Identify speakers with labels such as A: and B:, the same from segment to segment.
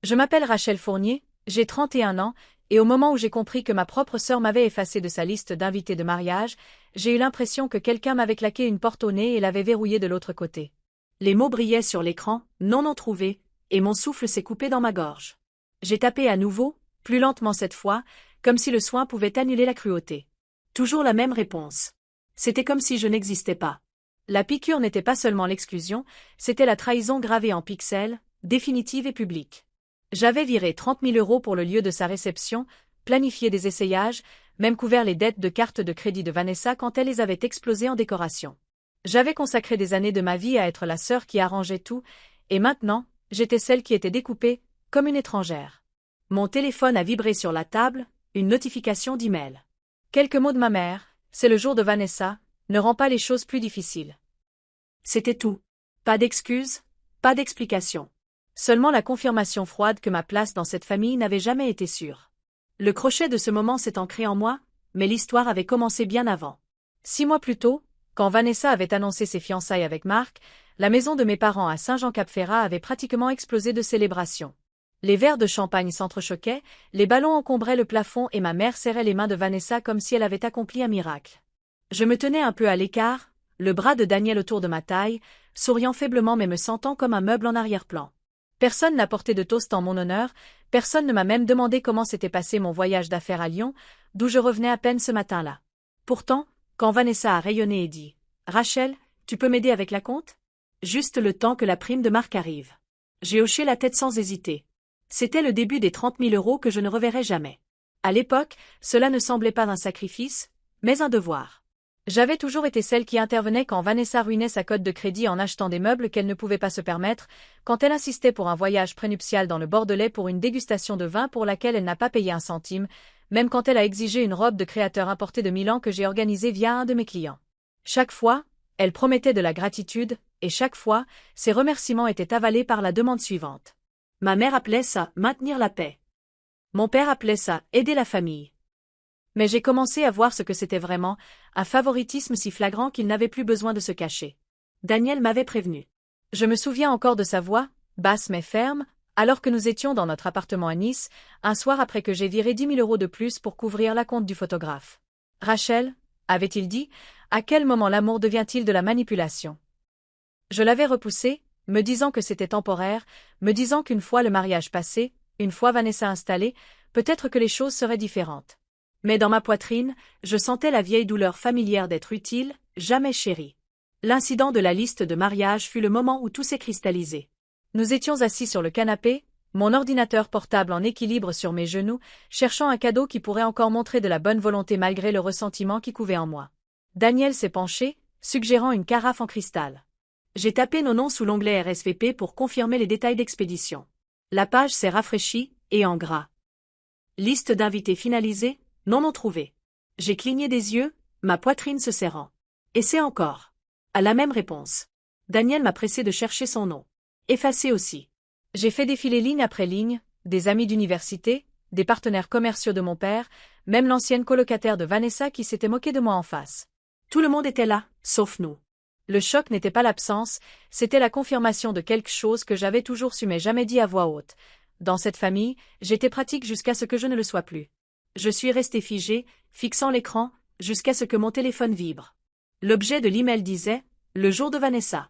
A: Je m'appelle Rachel Fournier, j'ai 31 ans, et au moment où j'ai compris que ma propre sœur m'avait effacée de sa liste d'invités de mariage, j'ai eu l'impression que quelqu'un m'avait claqué une porte au nez et l'avait verrouillée de l'autre côté. Les mots brillaient sur l'écran, non trouvé, et mon souffle s'est coupé dans ma gorge. J'ai tapé à nouveau, plus lentement cette fois, comme si le soin pouvait annuler la cruauté. Toujours la même réponse. C'était comme si je n'existais pas. La piqûre n'était pas seulement l'exclusion, c'était la trahison gravée en pixels, définitive et publique. J'avais viré 30 000 € pour le lieu de sa réception, planifié des essayages, même couvert les dettes de carte de crédit de Vanessa quand elle les avait explosées en décoration. J'avais consacré des années de ma vie à être la sœur qui arrangeait tout, et maintenant, j'étais celle qui était découpée, comme une étrangère. Mon téléphone a vibré sur la table, une notification d'email. Quelques mots de ma mère, c'est le jour de Vanessa, ne rend pas les choses plus difficiles. C'était tout. Pas d'excuses, pas d'explications. Seulement la confirmation froide que ma place dans cette famille n'avait jamais été sûre. Le crochet de ce moment s'est ancré en moi, mais l'histoire avait commencé bien avant. 6 mois plus tôt, quand Vanessa avait annoncé ses fiançailles avec Marc, la maison de mes parents à Saint-Jean-Cap-Ferrat avait pratiquement explosé de célébrations. Les verres de champagne s'entrechoquaient, les ballons encombraient le plafond et ma mère serrait les mains de Vanessa comme si elle avait accompli un miracle. Je me tenais un peu à l'écart, le bras de Daniel autour de ma taille, souriant faiblement mais me sentant comme un meuble en arrière-plan. Personne n'a porté de toast en mon honneur, personne ne m'a même demandé comment s'était passé mon voyage d'affaires à Lyon, d'où je revenais à peine ce matin-là. Pourtant, quand Vanessa a rayonné et dit « Rachel, tu peux m'aider avec la compte ?» Juste le temps que la prime de Marc arrive. J'ai hoché la tête sans hésiter. C'était le début des 30 000 € que je ne reverrai jamais. À l'époque, cela ne semblait pas un sacrifice, mais un devoir. J'avais toujours été celle qui intervenait quand Vanessa ruinait sa cote de crédit en achetant des meubles qu'elle ne pouvait pas se permettre, quand elle insistait pour un voyage prénuptial dans le Bordelais pour une dégustation de vin pour laquelle elle n'a pas payé un centime, même quand elle a exigé une robe de créateur importée de Milan que j'ai organisée via un de mes clients. Chaque fois, elle promettait de la gratitude, et chaque fois, ses remerciements étaient avalés par la demande suivante. Ma mère appelait ça « maintenir la paix ». Mon père appelait ça « aider la famille ». Mais j'ai commencé à voir ce que c'était vraiment, un favoritisme si flagrant qu'il n'avait plus besoin de se cacher. Daniel m'avait prévenu. Je me souviens encore de sa voix, basse mais ferme, alors que nous étions dans notre appartement à Nice, un soir après que j'ai viré 10 000 € de plus pour couvrir la compte du photographe. « Rachel, » avait-il dit, « à quel moment l'amour devient-il de la manipulation ?» Je l'avais repoussé, me disant que c'était temporaire, me disant qu'une fois le mariage passé, une fois Vanessa installée, peut-être que les choses seraient différentes. Mais dans ma poitrine, je sentais la vieille douleur familière d'être utile, jamais chérie. L'incident de la liste de mariage fut le moment où tout s'est cristallisé. Nous étions assis sur le canapé, mon ordinateur portable en équilibre sur mes genoux, cherchant un cadeau qui pourrait encore montrer de la bonne volonté malgré le ressentiment qui couvait en moi. Daniel s'est penché, suggérant une carafe en cristal. J'ai tapé nos noms sous l'onglet RSVP pour confirmer les détails d'expédition. La page s'est rafraîchie, et en gras. Liste d'invités finalisée, non trouvé. J'ai cligné des yeux, ma poitrine se serrant. Et c'est encore. À la même réponse. Daniel m'a pressé de chercher son nom. Effacé aussi. J'ai fait défiler ligne après ligne, des amis d'université, des partenaires commerciaux de mon père, même l'ancienne colocataire de Vanessa qui s'était moquée de moi en face. Tout le monde était là, sauf nous. Le choc n'était pas l'absence, c'était la confirmation de quelque chose que j'avais toujours su mais jamais dit à voix haute. Dans cette famille, j'étais pratique jusqu'à ce que je ne le sois plus. Je suis restée figée, fixant l'écran, jusqu'à ce que mon téléphone vibre. L'objet de l'email disait « Le jour de Vanessa ».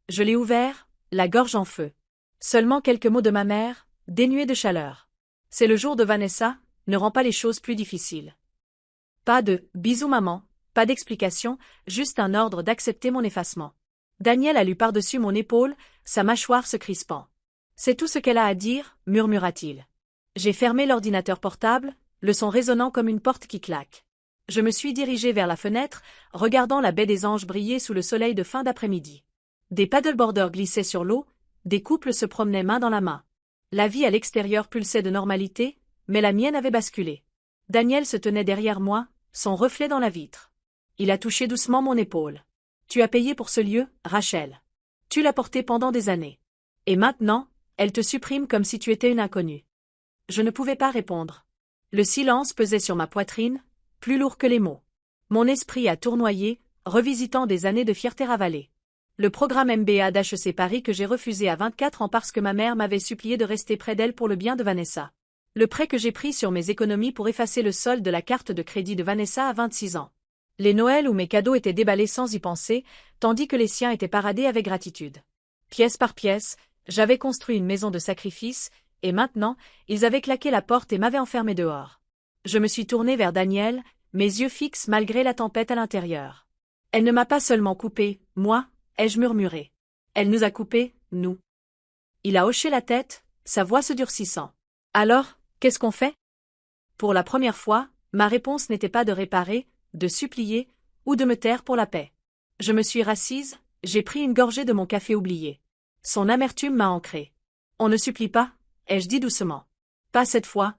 A: Je l'ai ouvert, la gorge en feu. Seulement quelques mots de ma mère, dénués de chaleur. « C'est le jour de Vanessa », ne rend pas les choses plus difficiles. Pas de « bisous maman », pas d'explication, juste un ordre d'accepter mon effacement. Daniel a lu par-dessus mon épaule, sa mâchoire se crispant. « C'est tout ce qu'elle a à dire », murmura-t-il. J'ai fermé l'ordinateur portable, le son résonnant comme une porte qui claque. Je me suis dirigée vers la fenêtre, regardant la baie des Anges briller sous le soleil de fin d'après-midi. Des paddleboarders glissaient sur l'eau, des couples se promenaient main dans la main. La vie à l'extérieur pulsait de normalité, mais la mienne avait basculé. Daniel se tenait derrière moi, son reflet dans la vitre. Il a touché doucement mon épaule. « Tu as payé pour ce lieu, Rachel. Tu l'as porté pendant des années. Et maintenant, elle te supprime comme si tu étais une inconnue. » Je ne pouvais pas répondre. Le silence pesait sur ma poitrine, plus lourd que les mots. Mon esprit a tournoyé, revisitant des années de fierté ravalée. Le programme MBA d'HEC Paris que j'ai refusé à 24 ans parce que ma mère m'avait supplié de rester près d'elle pour le bien de Vanessa. Le prêt que j'ai pris sur mes économies pour effacer le solde de la carte de crédit de Vanessa à 26 ans. Les Noëls où mes cadeaux étaient déballés sans y penser, tandis que les siens étaient paradés avec gratitude. Pièce par pièce, j'avais construit une maison de sacrifice, et maintenant, ils avaient claqué la porte et m'avaient enfermé dehors. Je me suis tournée vers Daniel, mes yeux fixes malgré la tempête à l'intérieur. Elle ne m'a pas seulement coupé, moi, ai-je murmuré. Elle nous a coupés, nous. Il a hoché la tête, sa voix se durcissant. Alors, qu'est-ce qu'on fait? Pour la première fois, ma réponse n'était pas de réparer, de supplier, ou de me taire pour la paix. Je me suis rassise, j'ai pris une gorgée de mon café oublié. Son amertume m'a ancrée. On ne supplie pas, ai-je dit doucement. Pas cette fois.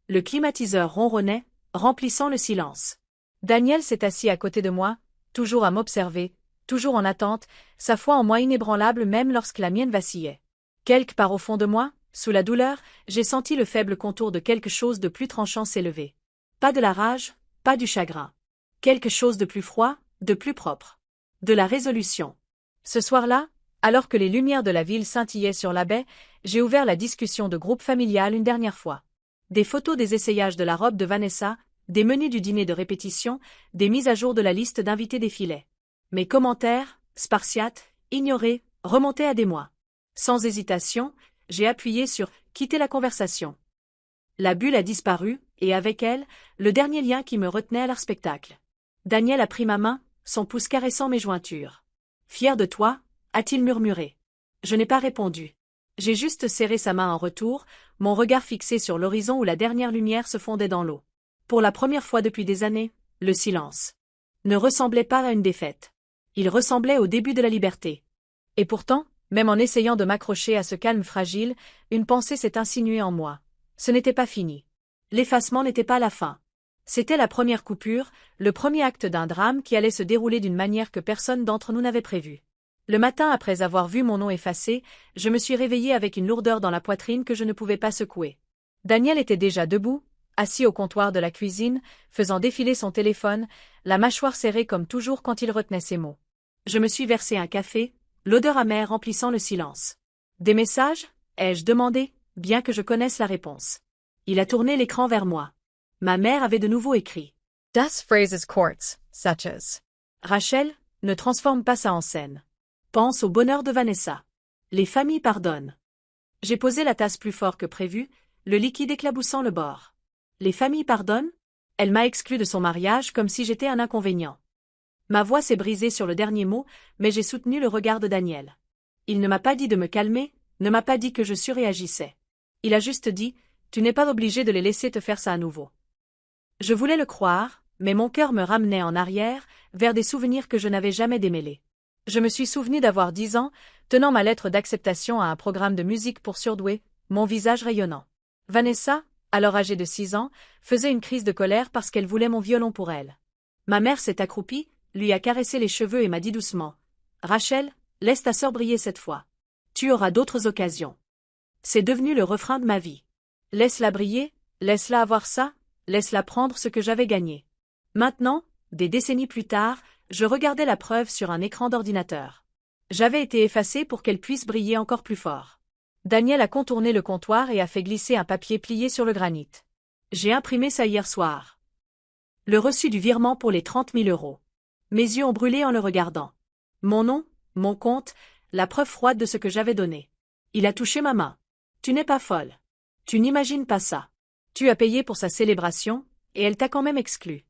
A: Le climatiseur ronronnait, remplissant le silence. Daniel s'est assis à côté de moi, toujours à m'observer, toujours en attente, sa foi en moi inébranlable même lorsque la mienne vacillait. Quelque part au fond de moi, sous la douleur, j'ai senti le faible contour de quelque chose de plus tranchant s'élever. Pas de la rage, pas du chagrin. Quelque chose de plus froid, de plus propre. De la résolution. Ce soir-là, alors que les lumières de la ville scintillaient sur la baie, j'ai ouvert la discussion de groupe familial une dernière fois. Des photos des essayages de la robe de Vanessa, des menus du dîner de répétition, des mises à jour de la liste d'invités défilaient. Mes commentaires, spartiates, ignorés, remontaient à des mois. Sans hésitation, j'ai appuyé sur « quitter la conversation ». La bulle a disparu, et avec elle, le dernier lien qui me retenait à leur spectacle. Daniel a pris ma main, son pouce caressant mes jointures. « Fier de toi ?» a-t-il murmuré. Je n'ai pas répondu. J'ai juste serré sa main en retour, mon regard fixé sur l'horizon où la dernière lumière se fondait dans l'eau. Pour la première fois depuis des années, le silence ne ressemblait pas à une défaite. Il ressemblait au début de la liberté. Et pourtant, même en essayant de m'accrocher à ce calme fragile, une pensée s'est insinuée en moi. Ce n'était pas fini. L'effacement n'était pas la fin. C'était la première coupure, le premier acte d'un drame qui allait se dérouler d'une manière que personne d'entre nous n'avait prévue. Le matin après avoir vu mon nom effacé, je me suis réveillée avec une lourdeur dans la poitrine que je ne pouvais pas secouer. Daniel était déjà debout, assis au comptoir de la cuisine, faisant défiler son téléphone, la mâchoire serrée comme toujours quand il retenait ses mots. Je me suis versé un café, l'odeur amère remplissant le silence. Des messages? Ai-je demandé, bien que je connaisse la réponse. Il a tourné l'écran vers moi. Ma mère avait de nouveau écrit. Das phrases courts, such as. Rachel, ne transforme pas ça en scène. Pense au bonheur de Vanessa. Les familles pardonnent. J'ai posé la tasse plus fort que prévu, le liquide éclaboussant le bord. Les familles pardonnent? Elle m'a exclu de son mariage comme si j'étais un inconvénient. Ma voix s'est brisée sur le dernier mot, mais j'ai soutenu le regard de Daniel. Il ne m'a pas dit de me calmer, ne m'a pas dit que je surréagissais. Il a juste dit, tu n'es pas obligé de les laisser te faire ça à nouveau. Je voulais le croire, mais mon cœur me ramenait en arrière, vers des souvenirs que je n'avais jamais démêlés. Je me suis souvenu d'avoir 10 ans, tenant ma lettre d'acceptation à un programme de musique pour surdoués, mon visage rayonnant. Vanessa, alors âgée de 6 ans, faisait une crise de colère parce qu'elle voulait mon violon pour elle. Ma mère s'est accroupie, lui a caressé les cheveux et m'a dit doucement « Rachel, laisse ta sœur briller cette fois. Tu auras d'autres occasions. » C'est devenu le refrain de ma vie. Laisse-la briller, laisse-la avoir ça, laisse-la prendre ce que j'avais gagné. Maintenant, des décennies plus tard, je regardais la preuve sur un écran d'ordinateur. J'avais été effacé pour qu'elle puisse briller encore plus fort. Daniel a contourné le comptoir et a fait glisser un papier plié sur le granit. J'ai imprimé ça hier soir. Le reçu du virement pour les 30 000 €. Mes yeux ont brûlé en le regardant. Mon nom, mon compte, la preuve froide de ce que j'avais donné. Il a touché ma main. Tu n'es pas folle. Tu n'imagines pas ça. Tu as payé pour sa célébration, et elle t'a quand même exclu.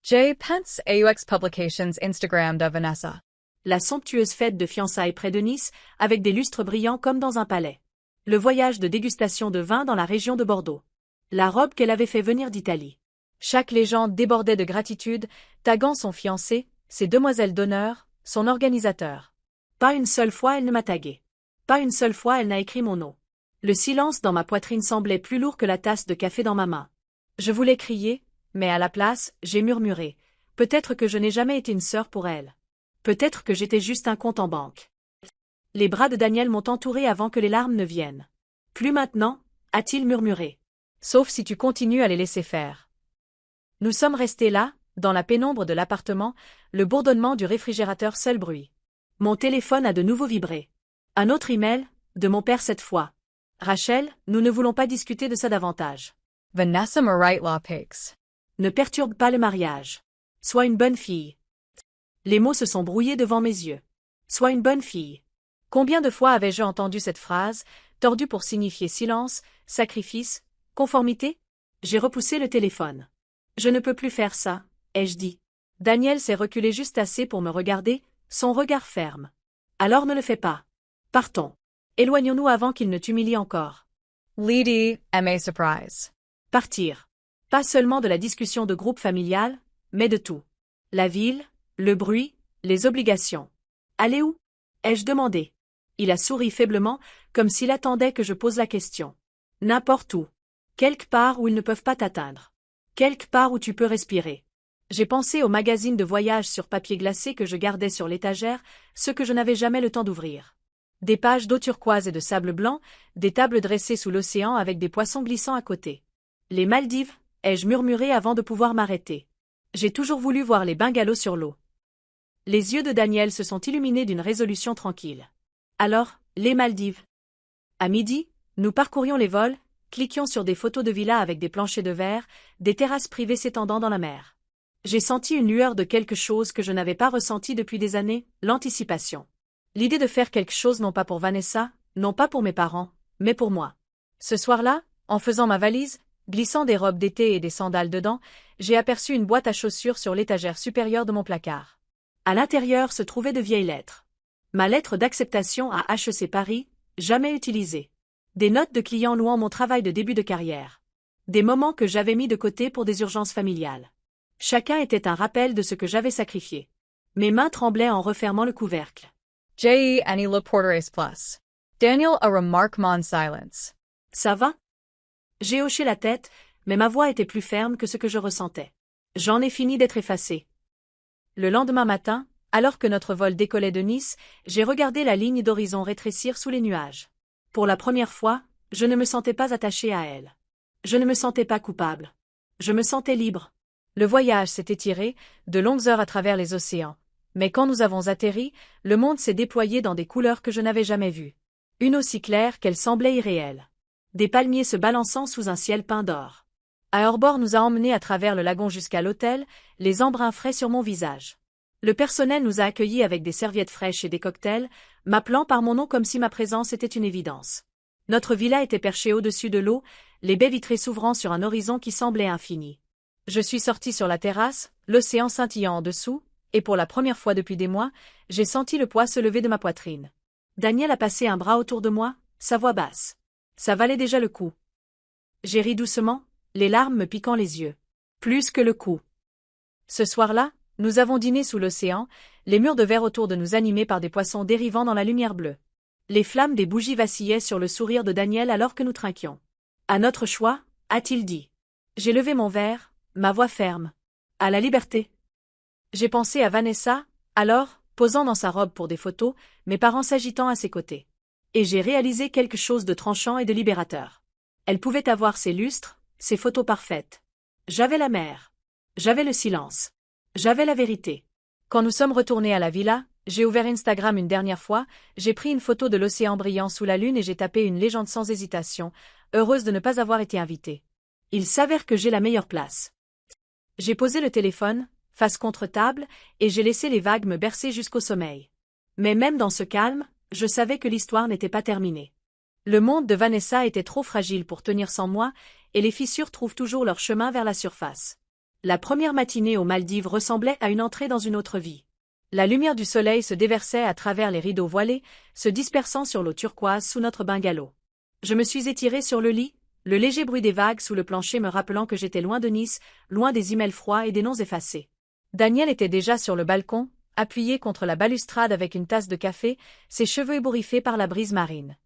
B: J. Pence AUX Publications Instagram de Vanessa.
A: La somptueuse fête de fiançailles près de Nice, avec des lustres brillants comme dans un palais. Le voyage de dégustation de vin dans la région de Bordeaux. La robe qu'elle avait fait venir d'Italie. Chaque légende débordait de gratitude, taguant son fiancé, ses demoiselles d'honneur, son organisateur. Pas une seule fois elle ne m'a tagué. Pas une seule fois elle n'a écrit mon nom. Le silence dans ma poitrine semblait plus lourd que la tasse de café dans ma main. Je voulais crier, mais à la place, j'ai murmuré. Peut-être que je n'ai jamais été une sœur pour elle. Peut-être que j'étais juste un compte en banque. Les bras de Daniel m'ont entouré avant que les larmes ne viennent. Plus maintenant, a-t-il murmuré. Sauf si tu continues à les laisser faire. Nous sommes restés là, dans la pénombre de l'appartement, le bourdonnement du réfrigérateur seul bruit. Mon téléphone a de nouveau vibré. Un autre email, de mon père cette fois. Rachel, nous ne voulons pas discuter de ça davantage.
B: Vanessa Law Pigs.
A: Ne perturbe pas le mariage. Sois une bonne fille. Les mots se sont brouillés devant mes yeux. Sois une bonne fille. Combien de fois avais-je entendu cette phrase, tordue pour signifier silence, sacrifice, conformité? J'ai repoussé le téléphone. Je ne peux plus faire ça, ai-je dit. Daniel s'est reculé juste assez pour me regarder, son regard ferme. Alors ne le fais pas. Partons. Éloignons-nous avant qu'il ne t'humilie encore.
B: Lady, M.A. Surprise.
A: Partir. Pas seulement de la discussion de groupe familial, mais de tout. La ville, le bruit, les obligations. Aller où? Ai-je demandé. Il a souri faiblement, comme s'il attendait que je pose la question. N'importe où. Quelque part où ils ne peuvent pas t'atteindre. Quelque part où tu peux respirer. J'ai pensé aux magazines de voyage sur papier glacé que je gardais sur l'étagère, ceux que je n'avais jamais le temps d'ouvrir. Des pages d'eau turquoise et de sable blanc, des tables dressées sous l'océan avec des poissons glissant à côté. Les Maldives, ai-je murmuré avant de pouvoir m'arrêter. J'ai toujours voulu voir les bungalows sur l'eau. Les yeux de Daniel se sont illuminés d'une résolution tranquille. Alors, les Maldives. À midi, nous parcourions les vols, cliquions sur des photos de villas avec des planchers de verre, des terrasses privées s'étendant dans la mer. J'ai senti une lueur de quelque chose que je n'avais pas ressenti depuis des années, l'anticipation. L'idée de faire quelque chose non pas pour Vanessa, non pas pour mes parents, mais pour moi. Ce soir-là, en faisant ma valise, glissant des robes d'été et des sandales dedans, j'ai aperçu une boîte à chaussures sur l'étagère supérieure de mon placard. À l'intérieur se trouvaient de vieilles lettres. Ma lettre d'acceptation à HEC Paris, jamais utilisée. Des notes de clients louant mon travail de début de carrière. Des moments que j'avais mis de côté pour des urgences familiales. Chacun était un rappel de ce que j'avais sacrifié. Mes mains tremblaient en refermant le couvercle.
B: J.E. Annie Le Porteres Plus. Daniel a remarquement en silence.
A: Ça va? J'ai hoché la tête, mais ma voix était plus ferme que ce que je ressentais. J'en ai fini d'être effacée. Le lendemain matin, alors que notre vol décollait de Nice, j'ai regardé la ligne d'horizon rétrécir sous les nuages. Pour la première fois, je ne me sentais pas attachée à elle. Je ne me sentais pas coupable. Je me sentais libre. Le voyage s'est étiré, de longues heures à travers les océans. Mais quand nous avons atterri, le monde s'est déployé dans des couleurs que je n'avais jamais vues. Une aussi claire qu'elle semblait irréelle. Des palmiers se balançant sous un ciel peint d'or. Un hors-bord nous a emmenés à travers le lagon jusqu'à l'hôtel, les embruns frais sur mon visage. Le personnel nous a accueillis avec des serviettes fraîches et des cocktails, m'appelant par mon nom comme si ma présence était une évidence. Notre villa était perchée au-dessus de l'eau, les baies vitrées s'ouvrant sur un horizon qui semblait infini. Je suis sortie sur la terrasse, l'océan scintillant en dessous, et pour la première fois depuis des mois, j'ai senti le poids se lever de ma poitrine. Daniel a passé un bras autour de moi, sa voix basse. Ça valait déjà le coup. J'ai ri doucement, les larmes me piquant les yeux. Plus que le coup. Ce soir-là, nous avons dîné sous l'océan, les murs de verre autour de nous animés par des poissons dérivant dans la lumière bleue. Les flammes des bougies vacillaient sur le sourire de Daniel alors que nous trinquions. À notre choix, a-t-il dit. J'ai levé mon verre, ma voix ferme. À la liberté. J'ai pensé à Vanessa, alors, posant dans sa robe pour des photos, mes parents s'agitant à ses côtés. Et j'ai réalisé quelque chose de tranchant et de libérateur. Elle pouvait avoir ses lustres, ses photos parfaites. J'avais la mer. J'avais le silence. J'avais la vérité. Quand nous sommes retournés à la villa, j'ai ouvert Instagram une dernière fois, j'ai pris une photo de l'océan brillant sous la lune et j'ai tapé une légende sans hésitation, heureuse de ne pas avoir été invitée. Il s'avère que j'ai la meilleure place. J'ai posé le téléphone, face contre table, et j'ai laissé les vagues me bercer jusqu'au sommeil. Mais même dans ce calme, je savais que l'histoire n'était pas terminée. Le monde de Vanessa était trop fragile pour tenir sans moi, et les fissures trouvent toujours leur chemin vers la surface. La première matinée aux Maldives ressemblait à une entrée dans une autre vie. La lumière du soleil se déversait à travers les rideaux voilés, se dispersant sur l'eau turquoise sous notre bungalow. Je me suis étirée sur le lit, le léger bruit des vagues sous le plancher me rappelant que j'étais loin de Nice, loin des emails froids et des noms effacés. Daniel était déjà sur le balcon, appuyé contre la balustrade avec une tasse de café, ses cheveux ébouriffés par la brise marine.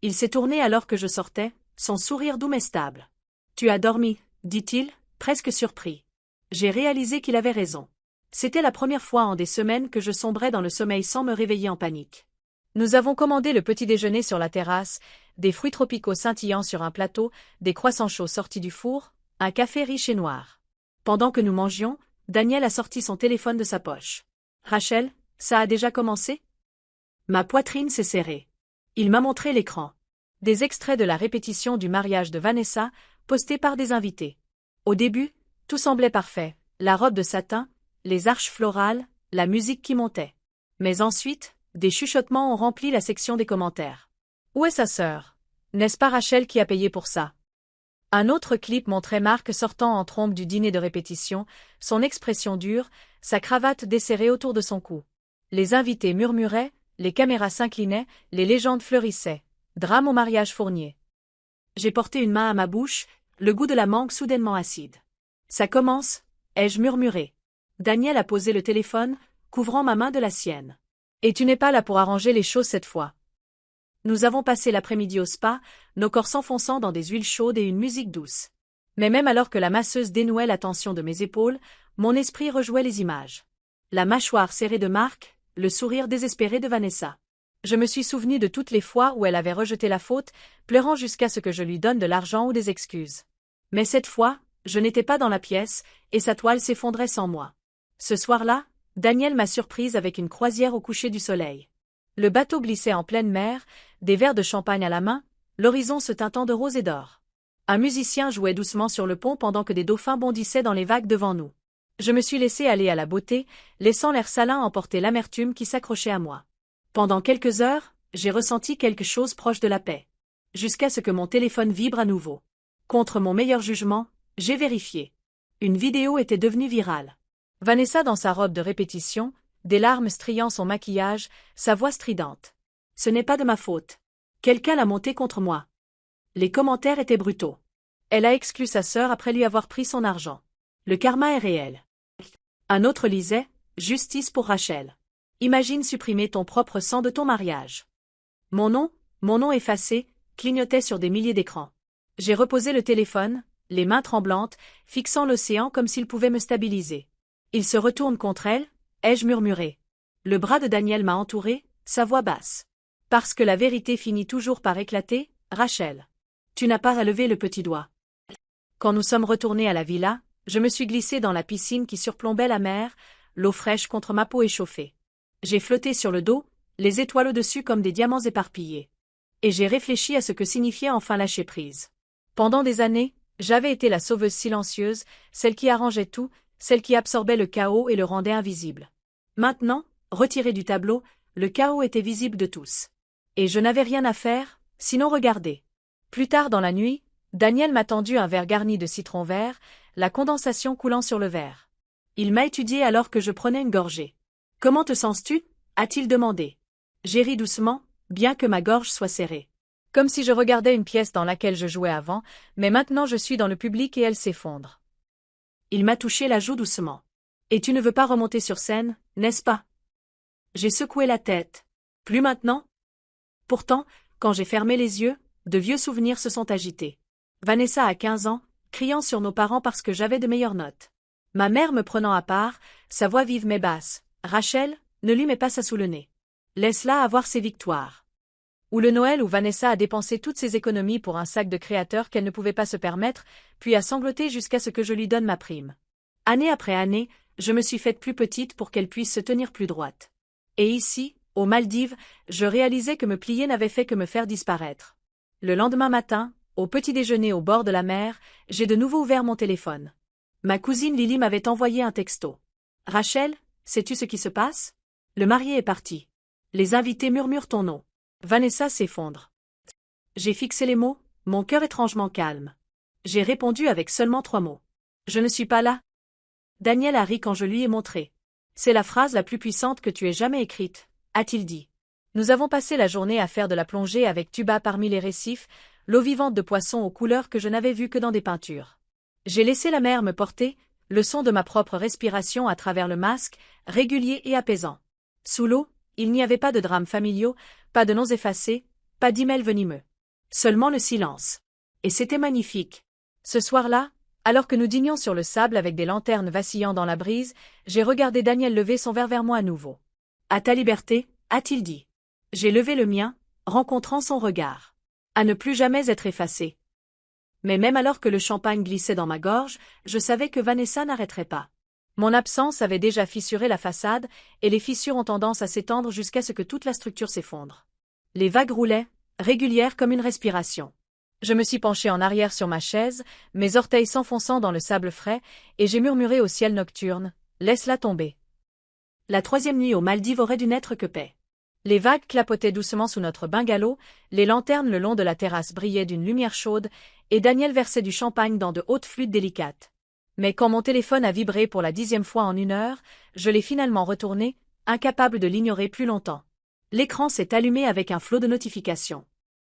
A: Il s'est tourné alors que je sortais, son sourire doux mais stable. « Tu as dormi » dit-il, presque surpris. J'ai réalisé qu'il avait raison. C'était la première fois en des semaines que je sombrais dans le sommeil sans me réveiller en panique. Nous avons commandé le petit déjeuner sur la terrasse, des fruits tropicaux scintillant sur un plateau, des croissants chauds sortis du four, un café riche et noir. Pendant que nous mangions, Daniel a sorti son téléphone de sa poche. « Rachel, ça a déjà commencé ?»
C: Ma poitrine s'est serrée. Il m'a montré l'écran.
A: Des extraits de la répétition du mariage de Vanessa, postés par des invités. Au début, tout semblait parfait, la robe de satin, les arches florales, la musique qui montait. Mais ensuite, des chuchotements ont rempli la section des commentaires. Où est sa sœur? N'est-ce pas Rachel qui a payé pour ça? Un autre clip montrait Marc sortant en trombe du dîner de répétition, son expression dure, sa cravate desserrée autour de son cou. Les invités murmuraient, les caméras s'inclinaient, les légendes fleurissaient. Drame au mariage Fournier.
C: J'ai porté une main à ma bouche, le goût de la mangue soudainement acide. Ça commence, ai-je murmuré. Daniel a posé le téléphone, couvrant ma main de la sienne.
A: Et tu n'es pas là pour arranger les choses cette fois.
C: Nous avons passé l'après-midi au spa, nos corps s'enfonçant dans des huiles chaudes et une musique douce.
A: Mais même alors que la masseuse dénouait la tension de mes épaules, mon esprit rejouait les images.
C: La mâchoire serrée de Marc, le sourire désespéré de Vanessa.
A: Je me suis souvenu de toutes les fois où elle avait rejeté la faute, pleurant jusqu'à ce que je lui donne de l'argent ou des excuses.
C: Mais cette fois, je n'étais pas dans la pièce, et sa toile s'effondrait sans moi. Ce soir-là, Daniel m'a surprise avec une croisière au coucher du soleil.
A: Le bateau glissait en pleine mer, des verres de champagne à la main, l'horizon se teintant de rose et d'or. Un musicien jouait doucement sur le pont pendant que des dauphins bondissaient dans les vagues devant nous. Je me suis laissé aller à la beauté, laissant l'air salin emporter l'amertume qui s'accrochait à moi.
C: Pendant quelques heures, j'ai ressenti quelque chose proche de la paix. Jusqu'à ce que mon téléphone vibre à nouveau. Contre mon meilleur jugement, j'ai vérifié. Une vidéo était devenue virale.
A: Vanessa dans sa robe de répétition, des larmes striant son maquillage, sa voix stridente.
C: Ce n'est pas de ma faute. Quelqu'un l'a montée contre moi. Les commentaires étaient brutaux.
A: Elle a exclu sa sœur après lui avoir pris son argent.
C: Le karma est réel. Un autre lisait, justice pour Rachel. Imagine supprimer ton propre sang de ton mariage. Mon nom effacé, clignotait sur des milliers d'écrans. J'ai reposé le téléphone, les mains tremblantes, fixant l'océan comme s'il pouvait me stabiliser. Il se retourne contre elle, ai-je murmuré. Le bras de Daniel m'a entouré, sa voix basse. Parce que la vérité finit toujours par éclater, Rachel. Tu n'as pas à lever le petit doigt. Quand nous sommes retournés à la villa, je me suis glissé dans la piscine qui surplombait la mer, l'eau fraîche contre ma peau échauffée. J'ai flotté sur le dos, les étoiles au-dessus comme des diamants éparpillés. Et j'ai réfléchi à ce que signifiait enfin lâcher prise.
A: Pendant des années, j'avais été la sauveuse silencieuse, celle qui arrangeait tout, celle qui absorbait le chaos et le rendait invisible.
C: Maintenant, retiré du tableau, le chaos était visible de tous. Et je n'avais rien à faire, sinon regarder.
A: Plus tard dans la nuit, Daniel m'a tendu un verre garni de citron vert, la condensation coulant sur le verre.
C: Il m'a étudié alors que je prenais une gorgée. « Comment te sens-tu » a-t-il demandé. J'ai ri doucement, bien que ma gorge soit serrée.
A: Comme si je regardais une pièce dans laquelle je jouais avant, mais maintenant je suis dans le public et elle s'effondre.
C: Il m'a touché la joue doucement. « Et tu ne veux pas remonter sur scène, n'est-ce pas » J'ai secoué la tête. « Plus maintenant » Pourtant, quand j'ai fermé les yeux, de vieux souvenirs se sont agités. Vanessa a 15 ans, criant sur nos parents parce que j'avais de meilleures notes. Ma mère me prenant à part, sa voix vive mais basse. « Rachel, ne lui mets pas ça sous le nez. Laisse-la avoir ses victoires. »
A: Ou le Noël où Vanessa a dépensé toutes ses économies pour un sac de créateur qu'elle ne pouvait pas se permettre, puis a sangloté jusqu'à ce que je lui donne ma prime.
C: Année après année, je me suis faite plus petite pour qu'elle puisse se tenir plus droite. Et ici, aux Maldives, je réalisais que me plier n'avait fait que me faire disparaître. Le lendemain matin, au petit déjeuner au bord de la mer, j'ai de nouveau ouvert mon téléphone. Ma cousine Lily m'avait envoyé un texto. « Rachel, sais-tu ce qui se passe ? Le marié est parti. Les invités murmurent ton nom. » Vanessa s'effondre. J'ai fixé les mots, mon cœur étrangement calme. J'ai répondu avec seulement 3 mots. « Je ne suis pas là. » Daniel a ri quand je lui ai montré. « C'est la phrase la plus puissante que tu aies jamais écrite, » a-t-il dit.
A: Nous avons passé la journée à faire de la plongée avec tuba parmi les récifs, l'eau vivante de poissons aux couleurs que je n'avais vues que dans des peintures. J'ai laissé la mer me porter, le son de ma propre respiration à travers le masque, régulier et apaisant. Sous l'eau, il n'y avait pas de drames familiaux, pas de noms effacés, pas d'emails venimeux. Seulement le silence. Et c'était magnifique. Ce soir-là, alors que nous dînions sur le sable avec des lanternes vacillant dans la brise, j'ai regardé Daniel lever son verre vers moi à nouveau. « À ta liberté » a-t-il dit. J'ai levé le mien, rencontrant son regard. À ne plus jamais être effacé. Mais même alors que le champagne glissait dans ma gorge, je savais que Vanessa n'arrêterait pas. Mon absence avait déjà fissuré la façade, et les fissures ont tendance à s'étendre jusqu'à ce que toute la structure s'effondre. Les vagues roulaient, régulières comme une respiration. Je me suis penchée en arrière sur ma chaise, mes orteils s'enfonçant dans le sable frais, et j'ai murmuré au ciel nocturne, « Laisse-la tomber ».
C: La troisième nuit aux Maldives aurait dû n'être que paix.
A: Les vagues clapotaient doucement sous notre bungalow, les lanternes le long de la terrasse brillaient d'une lumière chaude, et Daniel versait du champagne dans de hautes flûtes délicates. Mais quand mon téléphone a vibré pour la 10e fois en 1 heure, je l'ai finalement retourné, incapable de l'ignorer plus longtemps. L'écran s'est allumé avec un flot de notifications.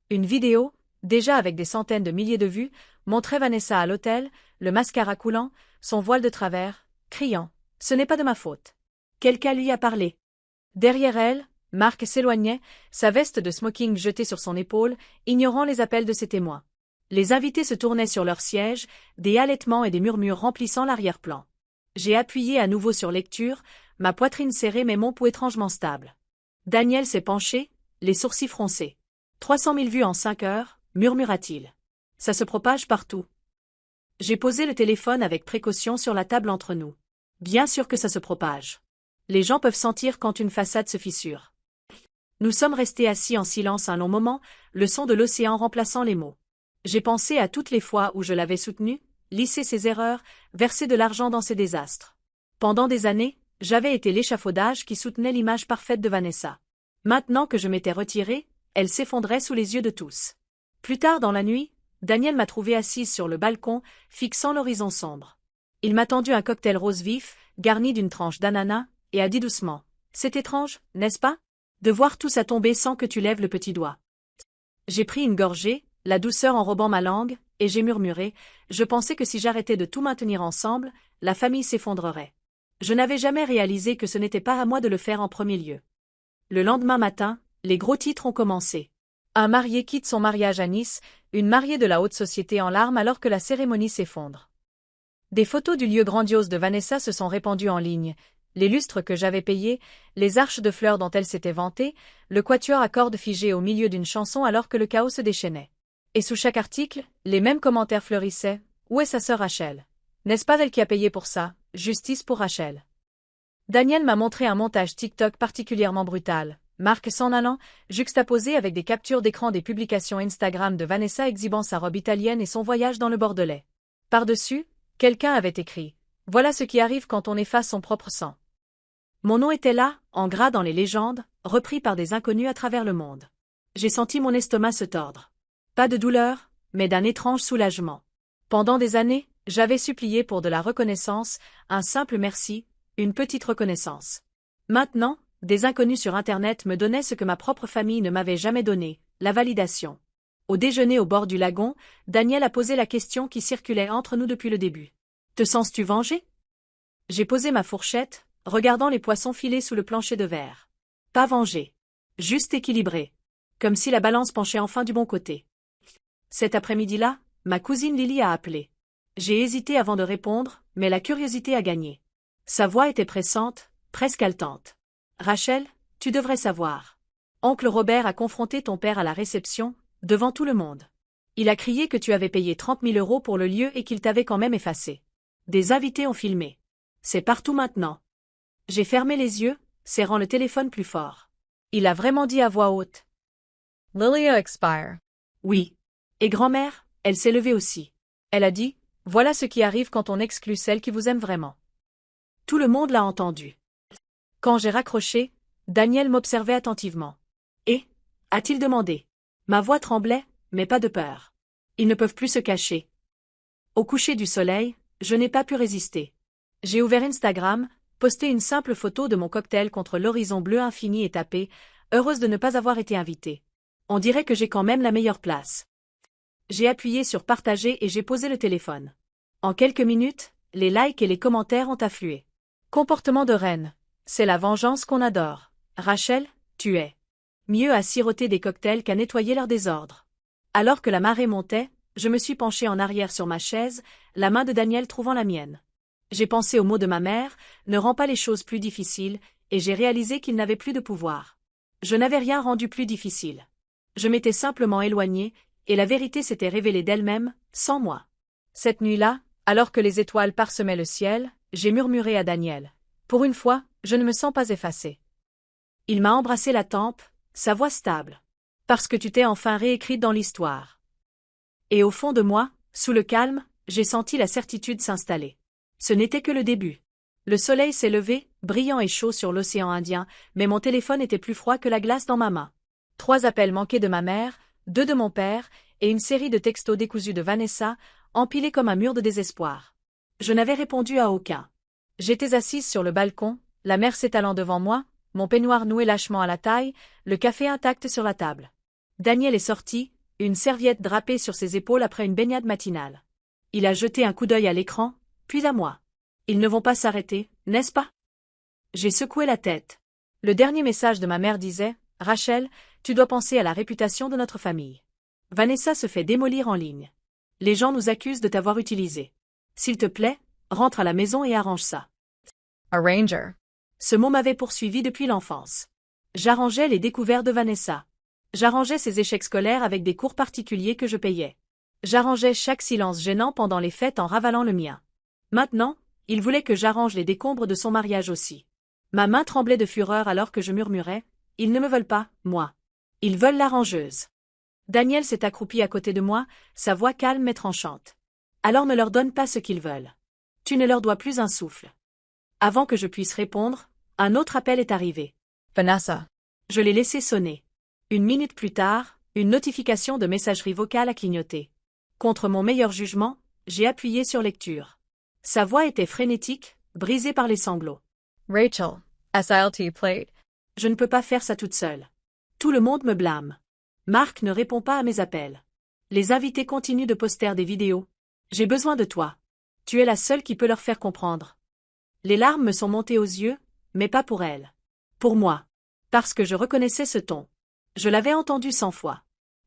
A: Une vidéo, déjà avec des centaines de milliers de vues, montrait Vanessa à l'hôtel, le mascara coulant, son voile de travers, criant « Ce n'est pas de ma faute ». Quelqu'un lui a parlé. Derrière elle, Marc s'éloignait, sa veste de smoking jetée sur son épaule, ignorant les appels de ses témoins. Les invités se tournaient sur leurs sièges, des halètements et des murmures remplissant l'arrière-plan. J'ai appuyé à nouveau sur lecture, ma poitrine serrée mais mon pouls étrangement stable. Daniel s'est penché, les sourcils froncés. 300 000 vues en 5 heures, murmura-t-il. Ça se propage partout. J'ai posé le téléphone avec précaution sur la table entre nous. Bien sûr que ça se propage. Les gens peuvent sentir quand une façade se fissure. Nous sommes restés assis en silence un long moment, le son de l'océan remplaçant les mots. J'ai pensé à toutes les fois où je l'avais soutenu, lissé ses erreurs, versé de l'argent dans ses désastres. Pendant des années, j'avais été l'échafaudage qui soutenait l'image parfaite de Vanessa. Maintenant que je m'étais retiré, elle s'effondrait sous les yeux de tous. Plus tard dans la nuit, Daniel m'a trouvée assise sur le balcon, fixant l'horizon sombre. Il m'a tendu un cocktail rose vif, garni d'une tranche d'ananas, et a dit doucement « C'est étrange, n'est-ce pas ? De voir tout ça tomber sans que tu lèves le petit doigt. » J'ai pris une gorgée, la douceur enrobant ma langue, et j'ai murmuré « Je pensais que si j'arrêtais de tout maintenir ensemble, la famille s'effondrerait. » Je n'avais jamais réalisé que ce n'était pas à moi de le faire en premier lieu. Le lendemain matin, les gros titres ont commencé. Un marié quitte son mariage à Nice, une mariée de la haute société en larmes alors que la cérémonie s'effondre. Des photos du lieu grandiose de Vanessa se sont répandues en ligne, les lustres que j'avais payés, les arches de fleurs dont elle s'était vantée, le quatuor à cordes figé au milieu d'une chanson alors que le chaos se déchaînait. Et sous chaque article, les mêmes commentaires fleurissaient. Où est sa sœur Rachel? N'est-ce pas elle qui a payé pour ça? Justice pour Rachel. Daniel m'a montré un montage TikTok particulièrement brutal. Marc s'en allant, juxtaposé avec des captures d'écran des publications Instagram de Vanessa exhibant sa robe italienne et son voyage dans le Bordelais. Par-dessus, quelqu'un avait écrit « Voilà ce qui arrive quand on efface son propre sang ». Mon nom était là, en gras dans les légendes, repris par des inconnus à travers le monde. J'ai senti mon estomac se tordre. Pas de douleur, mais d'un étrange soulagement. Pendant des années, j'avais supplié pour de la reconnaissance, un simple merci, une petite reconnaissance. Maintenant, des inconnus sur Internet me donnaient ce que ma propre famille ne m'avait jamais donné, la validation. Au déjeuner au bord du lagon, Daniel a posé la question qui circulait entre nous depuis le début. Te sens-tu vengé? J'ai posé ma fourchette, regardant les poissons filer sous le plancher de verre. Pas vengé. Juste équilibré. Comme si la balance penchait enfin du bon côté. Cet après-midi-là, ma cousine Lily a appelé. J'ai hésité avant de répondre, mais la curiosité a gagné. Sa voix était pressante, presque haletante. Rachel, tu devrais savoir. Oncle Robert a confronté ton père à la réception, devant tout le monde. Il a crié que tu avais payé 30 000 € pour le lieu et qu'il t'avait quand même effacé. Des invités ont filmé. C'est partout maintenant. J'ai fermé les yeux, serrant le téléphone plus fort. Il a vraiment dit à voix haute.
B: Lilia expire.
C: Oui. Et grand-mère, elle s'est levée aussi.
A: Elle a dit, voilà ce qui arrive quand on exclut celle qui vous aime vraiment.
C: Tout le monde l'a entendu.
A: Quand j'ai raccroché, Daniel m'observait attentivement.
C: Et, a-t-il demandé? Ma voix tremblait, mais pas de peur. Ils ne peuvent plus se cacher. Au coucher du soleil, je n'ai pas pu résister.
A: J'ai ouvert Instagram, posté une simple photo de mon cocktail contre l'horizon bleu infini et tapé, heureuse de ne pas avoir été invitée. On dirait que j'ai quand même la meilleure place. J'ai appuyé sur partager et j'ai posé le téléphone. En quelques minutes, les likes et les commentaires ont afflué. Comportement de reine. C'est la vengeance qu'on adore. Rachel, tu es. Mieux à siroter des cocktails qu'à nettoyer leur désordre. Alors que la marée montait, je me suis penchée en arrière sur ma chaise, la main de Daniel trouvant la mienne. J'ai pensé aux mots de ma mère, ne rend pas les choses plus difficiles, et j'ai réalisé qu'il n'avait plus de pouvoir. Je n'avais rien rendu plus difficile. Je m'étais simplement éloignée, et la vérité s'était révélée d'elle-même, sans moi. Cette nuit-là, alors que les étoiles parsemaient le ciel, j'ai murmuré à Daniel. Pour une fois, je ne me sens pas effacée.
C: Il m'a embrassé la tempe, sa voix stable. Parce que tu t'es enfin réécrite dans l'histoire. Et au fond de moi, sous le calme, j'ai senti la certitude s'installer. Ce n'était que le début. Le soleil s'est levé, brillant et chaud sur l'océan Indien, mais mon téléphone était plus froid que la glace dans ma main.
A: 3 appels manqués de ma mère, 2 de mon père, et une série de textos décousus de Vanessa, empilés comme un mur de désespoir.
C: Je n'avais répondu à aucun.
A: J'étais assise sur le balcon, la mer s'étalant devant moi, mon peignoir noué lâchement à la taille, le café intact sur la table. Daniel est sorti, une serviette drapée sur ses épaules après une baignade matinale.
C: Il a jeté un coup d'œil à l'écran, puis à moi. Ils ne vont pas s'arrêter, n'est-ce pas? J'ai secoué la tête.
A: Le dernier message de ma mère disait « Rachel, tu dois penser à la réputation de notre famille.
C: Vanessa se fait démolir en ligne. Les gens nous accusent de t'avoir utilisé. S'il te plaît, rentre à la maison et arrange ça. »
B: Arranger.
C: Ce mot m'avait poursuivi depuis l'enfance. J'arrangeais les découvertes de Vanessa. J'arrangeais ses échecs scolaires avec des cours particuliers que je payais. J'arrangeais chaque silence gênant pendant les fêtes en ravalant le mien. Maintenant, il voulait que j'arrange les décombres de son mariage aussi. Ma main tremblait de fureur alors que je murmurais « Ils ne me veulent pas, moi. Ils veulent l'arrangeuse. » Daniel s'est accroupi à côté de moi, sa voix calme mais tranchante. « Alors ne leur donne pas ce qu'ils veulent. Tu ne leur dois plus un souffle. » Avant que je puisse répondre, un autre appel est arrivé.
B: Vanessa.
C: Je l'ai laissé sonner. 1 minute plus tard, une notification de messagerie vocale a clignoté. Contre mon meilleur jugement, j'ai appuyé sur lecture. Sa voix était frénétique, brisée par les sanglots.
B: Rachel. SILT plate.
C: Je ne peux pas faire ça toute seule. Tout le monde me blâme. Marc ne répond pas à mes appels. Les invités continuent de poster des vidéos. J'ai besoin de toi. Tu es la seule qui peut leur faire comprendre. Les larmes me sont montées aux yeux, mais pas pour elle. Pour moi. Parce que je reconnaissais ce ton. Je l'avais entendu 100 fois.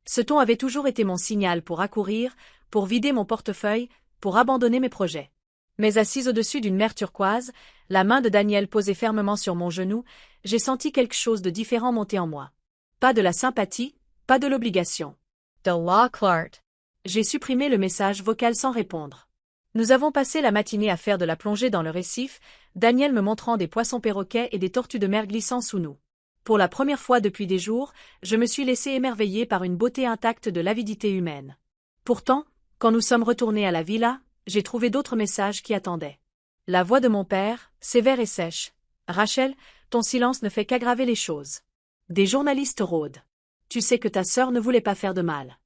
C: Ce ton avait toujours été mon signal pour accourir, pour vider mon portefeuille, pour abandonner mes projets. Mais assise au-dessus d'une mer turquoise, la main de Daniel posée fermement sur mon genou, j'ai senti quelque chose de différent monter en moi. Pas de la sympathie, pas de l'obligation.
B: De la Clark.
C: J'ai supprimé le message vocal sans répondre.
A: Nous avons passé la matinée à faire de la plongée dans le récif, Daniel me montrant des poissons perroquets et des tortues de mer glissant sous nous. Pour la première fois depuis des jours, je me suis laissé émerveiller par une beauté intacte de l'avidité humaine. Pourtant, quand nous sommes retournés à la villa, j'ai trouvé d'autres messages qui attendaient. La voix de mon père, sévère et sèche. « Rachel, ton silence ne fait qu'aggraver les choses. » Des journalistes rôdent. « Tu sais que ta sœur ne voulait pas faire de mal.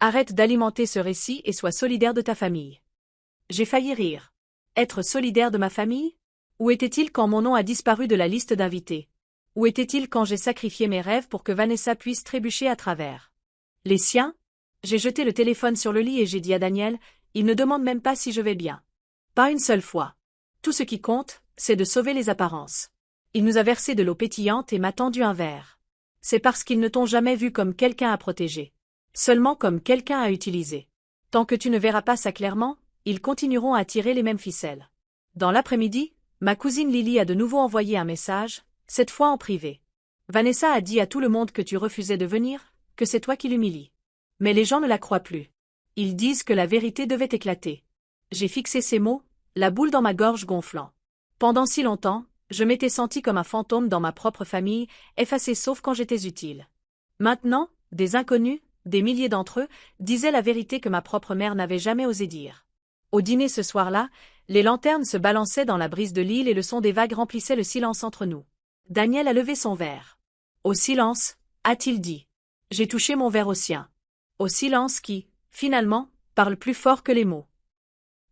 A: Arrête d'alimenter ce récit et sois solidaire de ta famille. » J'ai failli rire. Être solidaire de ma famille? Où était-il quand mon nom a disparu de la liste d'invités? Où était-il quand j'ai sacrifié mes rêves pour que Vanessa puisse trébucher à travers? Les siens? J'ai jeté le téléphone sur le lit et j'ai dit à Daniel, il ne demande même pas si je vais bien. Pas une seule fois. Tout ce qui compte, c'est de sauver les apparences. Il nous a versé de l'eau pétillante et m'a tendu un verre. C'est parce qu'ils ne t'ont jamais vu comme quelqu'un à protéger. Seulement comme quelqu'un à utiliser. Tant que tu ne verras pas ça clairement, ils continueront à tirer les mêmes ficelles. Dans l'après-midi, ma cousine Lily a de nouveau envoyé un message, cette fois en privé. Vanessa a dit à tout le monde que tu refusais de venir, que c'est toi qui l'humilies. Mais les gens ne la croient plus. Ils disent que la vérité devait éclater. J'ai fixé ces mots, la boule dans ma gorge gonflant. Pendant si longtemps, je m'étais senti comme un fantôme dans ma propre famille, effacé sauf quand j'étais utile. Maintenant, des inconnus, des milliers d'entre eux, disaient la vérité que ma propre mère n'avait jamais osé dire. Au dîner ce soir-là, les lanternes se balançaient dans la brise de l'île et le son des vagues remplissait le silence entre nous. Daniel a levé son verre. Au silence, a-t-il dit. J'ai touché mon verre au sien. Au silence qui, finalement, parle plus fort que les mots.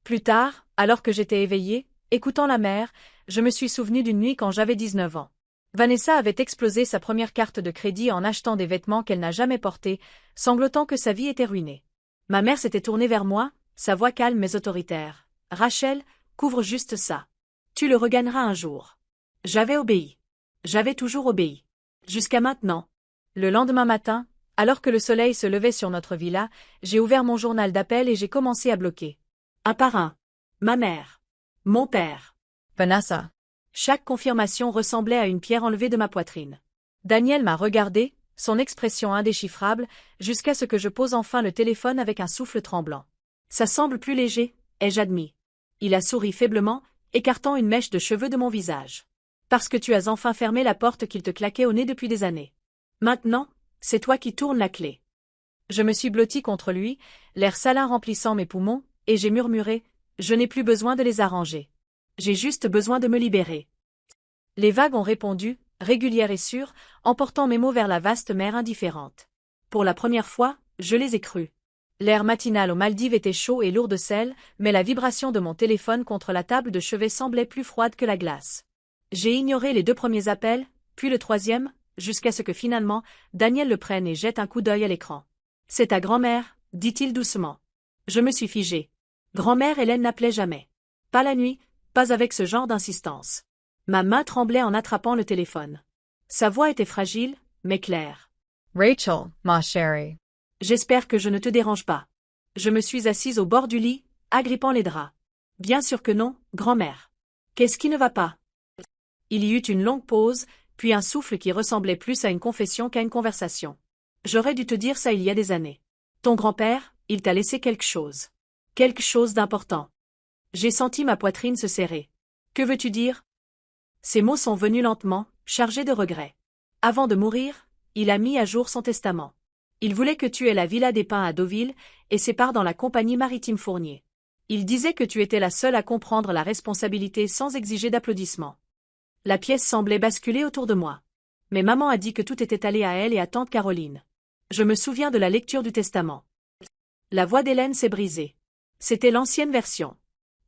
A: Plus tard, alors que j'étais éveillée, écoutant la mer, je me suis souvenu d'une nuit quand j'avais 19 ans. Vanessa avait explosé sa première carte de crédit en achetant des vêtements qu'elle n'a jamais portés, sanglotant que sa vie était ruinée. Ma mère s'était tournée vers moi, sa voix calme mais autoritaire. « Rachel, couvre juste ça. Tu le regagneras un jour. » J'avais obéi. J'avais toujours obéi. Jusqu'à maintenant. Le lendemain matin, alors que le soleil se levait sur notre villa, j'ai ouvert mon journal d'appel et j'ai commencé à bloquer. Un par un. Ma mère. Mon père.
B: Vanessa.
C: Chaque confirmation ressemblait à une pierre enlevée de ma poitrine. Daniel m'a regardé, son expression indéchiffrable, jusqu'à ce que je pose enfin le téléphone avec un souffle tremblant. Ça semble plus léger, ai-je admis. Il a souri faiblement, écartant une mèche de cheveux de mon visage. Parce que tu as enfin fermé la porte qu'il te claquait au nez depuis des années. Maintenant, c'est toi qui tournes la clé.
A: Je me suis blottie contre lui, l'air salin remplissant mes poumons, et j'ai murmuré, je n'ai plus besoin de les arranger.
C: J'ai juste besoin de me libérer.
A: Les vagues ont répondu, régulières et sûres, emportant mes mots vers la vaste mer indifférente.
C: Pour la première fois, je les ai crus.
A: L'air matinal aux Maldives était chaud et lourd de sel, mais la vibration de mon téléphone contre la table de chevet semblait plus froide que la glace. J'ai ignoré les 2 premiers appels, puis le 3e, jusqu'à ce que finalement, Daniel le prenne et jette un coup d'œil à l'écran. « C'est ta grand-mère », dit-il doucement. Je me suis figée. Grand-mère Hélène n'appelait jamais. Pas la nuit, pas avec ce genre d'insistance. Ma main tremblait en attrapant le téléphone. Sa voix était fragile, mais claire.
B: « Rachel, ma chérie. »
C: « J'espère que je ne te dérange pas. » Je me suis assise au bord du lit, agrippant les draps. « Bien sûr que non, grand-mère. »« Qu'est-ce qui ne va pas ?» Il y eut une longue pause, puis un souffle qui ressemblait plus à une confession qu'à une conversation. « J'aurais dû te dire ça il y a des années. Ton grand-père, il t'a laissé quelque chose. Quelque chose d'important. » J'ai senti ma poitrine se serrer. « Que veux-tu dire ?» Ces mots sont venus lentement, chargés de regrets. Avant de mourir, il a mis à jour son testament. Il voulait que tu aies la Villa des Pins à Deauville et ses parts dans la compagnie maritime Fournier. Il disait que tu étais la seule à comprendre la responsabilité sans exiger d'applaudissements. La pièce semblait basculer autour de moi. Mais maman a dit que tout était allé à elle et à tante Caroline. Je me souviens de la lecture du testament. La voix d'Hélène s'est brisée. C'était l'ancienne version.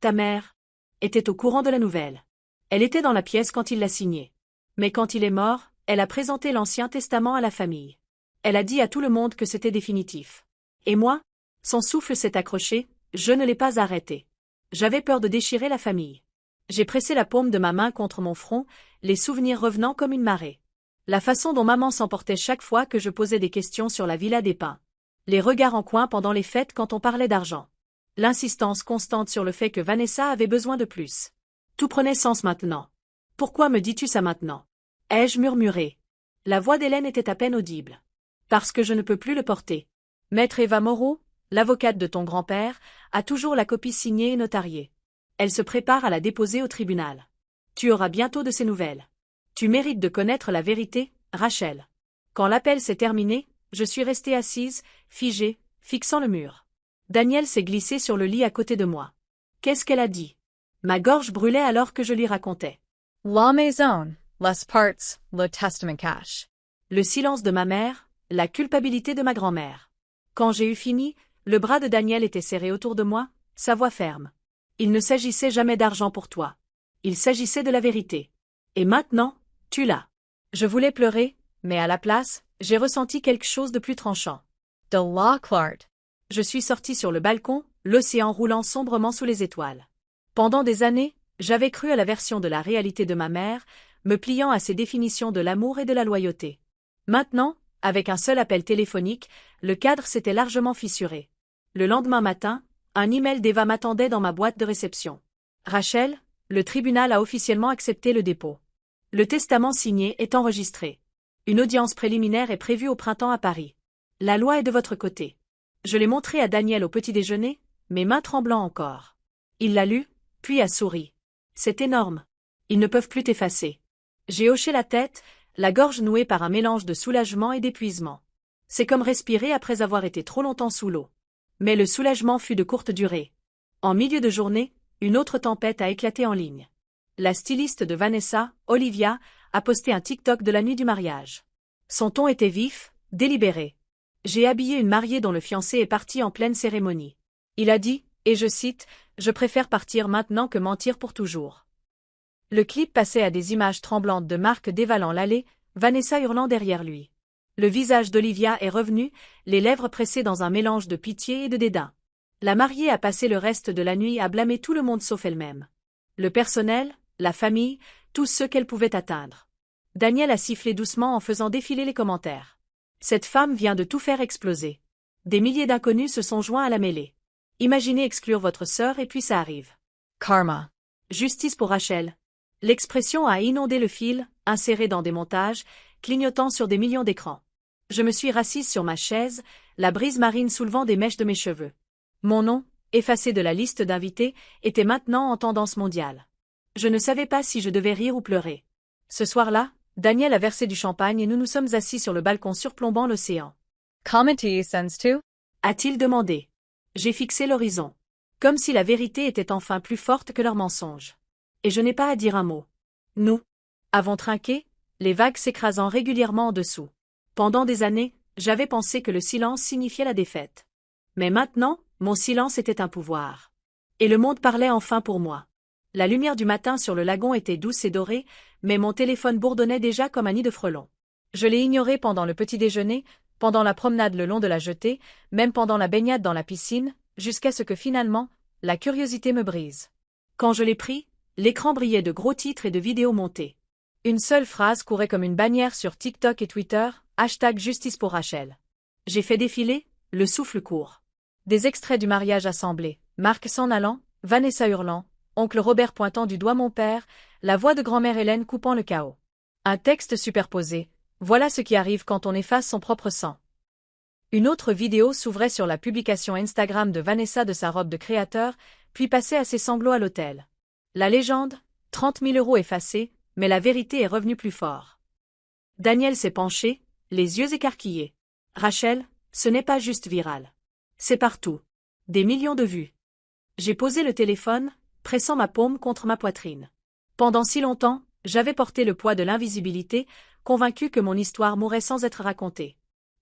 C: Ta mère était au courant de la nouvelle. Elle était dans la pièce quand il l'a signé. Mais quand il est mort, elle a présenté l'Ancien Testament à la famille. Elle a dit à tout le monde que c'était définitif. Et moi, son souffle s'est accroché, je ne l'ai pas arrêté. J'avais peur de déchirer la famille. J'ai pressé la paume de ma main contre mon front, les souvenirs revenant comme une marée. La façon dont maman s'emportait chaque fois que je posais des questions sur la Villa des Pins. Les regards en coin pendant les fêtes quand on parlait d'argent. L'insistance constante sur le fait que Vanessa avait besoin de plus. Tout prenait sens maintenant. Pourquoi me dis-tu ça maintenant? Ai-je murmuré. La voix d'Hélène était à peine audible. Parce que je ne peux plus le porter. Maître Eva Moreau, l'avocate de ton grand-père, a toujours la copie signée et notariée. Elle se prépare à la déposer au tribunal. Tu auras bientôt de ses nouvelles. Tu mérites de connaître la vérité, Rachel. Quand l'appel s'est terminé, je suis restée assise, figée, fixant le mur. Daniel s'est glissé sur le lit à côté de moi. Qu'est-ce qu'elle a dit? Ma gorge brûlait alors que je lui racontais.
B: La maison, les parts, le testament cash.
C: Le silence de ma mère, la culpabilité de ma grand-mère. Quand j'ai eu fini, le bras de Daniel était serré autour de moi, sa voix ferme. Il ne s'agissait jamais d'argent pour toi. Il s'agissait de la vérité. Et maintenant, tu l'as. Je voulais pleurer, mais à la place, j'ai ressenti quelque chose de plus tranchant.
B: De la Clark.
C: Je suis sortie sur le balcon, l'océan roulant sombrement sous les étoiles. Pendant des années, j'avais cru à la version de la réalité de ma mère, me pliant à ses définitions de l'amour et de la loyauté. Maintenant, avec un seul appel téléphonique, le cadre s'était largement fissuré. Le lendemain matin, un email d'Eva m'attendait dans ma boîte de réception. Rachel, le tribunal a officiellement accepté le dépôt. Le testament signé est enregistré. Une audience préliminaire est prévue au printemps à Paris. La loi est de votre côté. Je l'ai montré à Daniel au petit déjeuner, mes mains tremblant encore. Il l'a lu, puis a souri. C'est énorme. Ils ne peuvent plus t'effacer. J'ai hoché la tête, la gorge nouée par un mélange de soulagement et d'épuisement. C'est comme respirer après avoir été trop longtemps sous l'eau. Mais le soulagement fut de courte durée. En milieu de journée, une autre tempête a éclaté en ligne. La styliste de Vanessa, Olivia, a posté un TikTok de la nuit du mariage. Son ton était vif, délibéré. J'ai habillé une mariée dont le fiancé est parti en pleine cérémonie. Il a dit, et je cite, « Je préfère partir maintenant que mentir pour toujours ». Le clip passait à des images tremblantes de Marc dévalant l'allée, Vanessa hurlant derrière lui. Le visage d'Olivia est revenu, les lèvres pressées dans un mélange de pitié et de dédain. La mariée a passé le reste de la nuit à blâmer tout le monde sauf elle-même. Le personnel, la famille, tous ceux qu'elle pouvait atteindre. Daniel a sifflé doucement en faisant défiler les commentaires. Cette femme vient de tout faire exploser. Des milliers d'inconnus se sont joints à la mêlée. Imaginez exclure votre sœur et puis ça arrive.
B: Karma.
C: Justice pour Rachel. L'expression a inondé le fil, inséré dans des montages, clignotant sur des millions d'écrans. Je me suis rassise sur ma chaise, la brise marine soulevant des mèches de mes cheveux. Mon nom, effacé de la liste d'invités, était maintenant en tendance mondiale. Je ne savais pas si je devais rire ou pleurer.
A: Ce soir-là, Daniel a versé du champagne et nous nous sommes assis sur le balcon surplombant l'océan.
B: Comedy sense too?
C: A-t-il demandé. J'ai fixé l'horizon. Comme si la vérité était enfin plus forte que leurs mensonges. Et je n'ai pas à dire un mot. Nous avons trinqué, les vagues s'écrasant régulièrement en dessous. Pendant des années, j'avais pensé que le silence signifiait la défaite. Mais maintenant, mon silence était un pouvoir. Et le monde parlait enfin pour moi. La lumière du matin sur le lagon était douce et dorée, mais mon téléphone bourdonnait déjà comme un nid de frelons.
A: Je l'ai ignoré pendant le petit déjeuner, pendant la promenade le long de la jetée, même pendant la baignade dans la piscine, jusqu'à ce que finalement, la curiosité me brise.
C: Quand je l'ai pris, l'écran brillait de gros titres et de vidéos montées.
A: Une seule phrase courait comme une bannière sur TikTok et Twitter, #justice pour Rachel.
C: J'ai fait défiler, le souffle court.
A: Des extraits du mariage assemblés, Marc s'en allant, Vanessa hurlant, oncle Robert pointant du doigt mon père, la voix de grand-mère Hélène coupant le chaos. Un texte superposé, voilà ce qui arrive quand on efface son propre sang. Une autre vidéo s'ouvrait sur la publication Instagram de Vanessa de sa robe de créateur, puis passait à ses sanglots à l'hôtel. La légende, 30 000 € effacés, mais la vérité est revenue plus fort. Daniel s'est penché, les yeux écarquillés. Rachel, ce n'est pas juste viral. C'est partout. Des millions de vues. J'ai posé le téléphone, pressant ma paume contre ma poitrine. Pendant si longtemps, j'avais porté le poids de l'invisibilité, convaincu que mon histoire mourrait sans être racontée.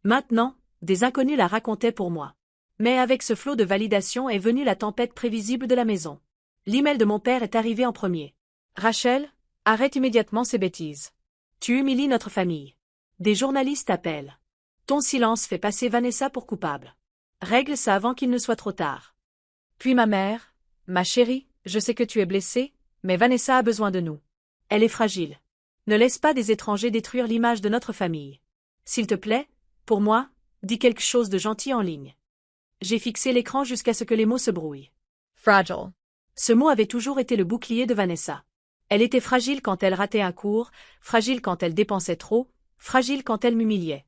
A: Maintenant, des inconnus la racontaient pour moi. Mais avec ce flot de validation est venue la tempête prévisible de la maison. L'email de mon père est arrivé en premier. Rachel, arrête immédiatement ces bêtises.
C: Tu humilies notre famille. Des journalistes appellent. Ton silence fait passer Vanessa pour coupable. Règle ça avant qu'il ne soit trop tard.
A: Puis ma mère, ma chérie, je sais que tu es blessée, mais Vanessa a besoin de nous.
C: Elle est fragile. Ne laisse pas des étrangers détruire l'image de notre famille. S'il te plaît, pour moi, dis quelque chose de gentil en ligne. J'ai fixé l'écran jusqu'à ce que les mots se brouillent.
B: Fragile.
C: Ce mot avait toujours été le bouclier de Vanessa. Elle était fragile quand elle ratait un cours, fragile quand elle dépensait trop, fragile quand elle m'humiliait.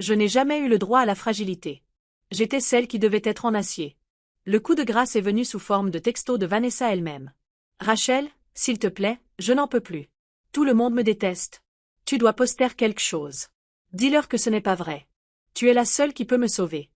C: Je n'ai jamais eu le droit à la fragilité. J'étais celle qui devait être en acier. Le coup de grâce est venu sous forme de texto de Vanessa elle-même. Rachel, s'il te plaît, je n'en peux plus. Tout le monde me déteste. Tu dois poster quelque chose. Dis-leur que ce n'est pas vrai. Tu es la seule qui peut me sauver.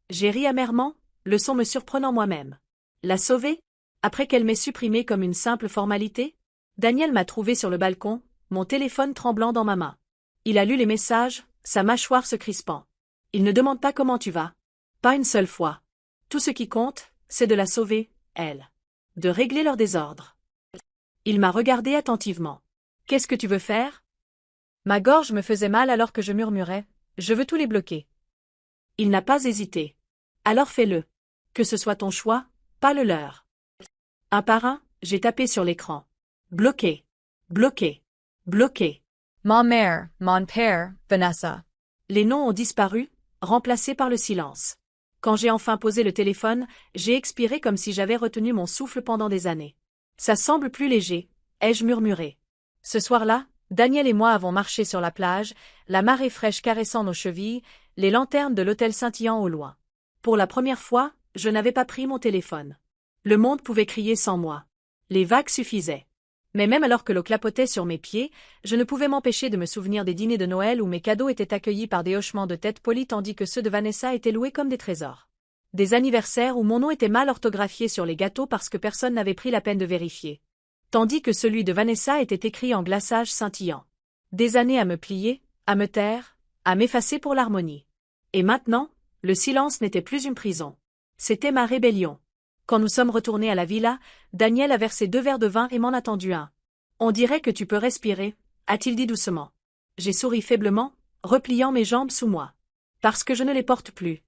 C: J'ai ri amèrement, le son me surprenant moi-même. La sauver? Après qu'elle m'ait supprimée comme une simple formalité? Daniel m'a trouvé sur le balcon, mon téléphone tremblant dans ma main. Il a lu les messages, sa mâchoire se crispant. Il ne demande pas comment tu vas. Pas une seule fois. Tout ce qui compte, c'est de la sauver, elle. De régler leur désordre. Il m'a regardé attentivement. Qu'est-ce que tu veux faire?
A: Ma gorge me faisait mal alors que je murmurais. Je veux tous les bloquer.
C: Il n'a pas hésité. Alors fais-le. Que ce soit ton choix, pas le leur. Un par un, j'ai tapé sur l'écran. Bloqué. Bloqué. Bloqué.
B: Ma mère, mon père, Vanessa.
C: Les noms ont disparu, remplacés par le silence. Quand j'ai enfin posé le téléphone, j'ai expiré comme si j'avais retenu mon souffle pendant des années. Ça semble plus léger, ai-je murmuré.
A: Ce soir-là, Daniel et moi avons marché sur la plage, la marée fraîche caressant nos chevilles, les lanternes de l'hôtel scintillant au loin. Pour la première fois, je n'avais pas pris mon téléphone. Le monde pouvait crier sans moi. Les vagues suffisaient. Mais même alors que l'eau clapotait sur mes pieds, je ne pouvais m'empêcher de me souvenir des dîners de Noël où mes cadeaux étaient accueillis par des hochements de tête polis tandis que ceux de Vanessa étaient loués comme des trésors. Des anniversaires où mon nom était mal orthographié sur les gâteaux parce que personne n'avait pris la peine de vérifier. Tandis que celui de Vanessa était écrit en glaçage scintillant. Des années à me plier, à me taire, à m'effacer pour l'harmonie. Et maintenant, le silence n'était plus une prison. C'était ma rébellion. Quand nous sommes retournés à la villa, Daniel a versé 2 verres de vin et m'en a tendu un. On dirait que tu peux respirer, a-t-il dit doucement. J'ai souri faiblement, repliant mes jambes sous moi. Parce que je ne les porte plus.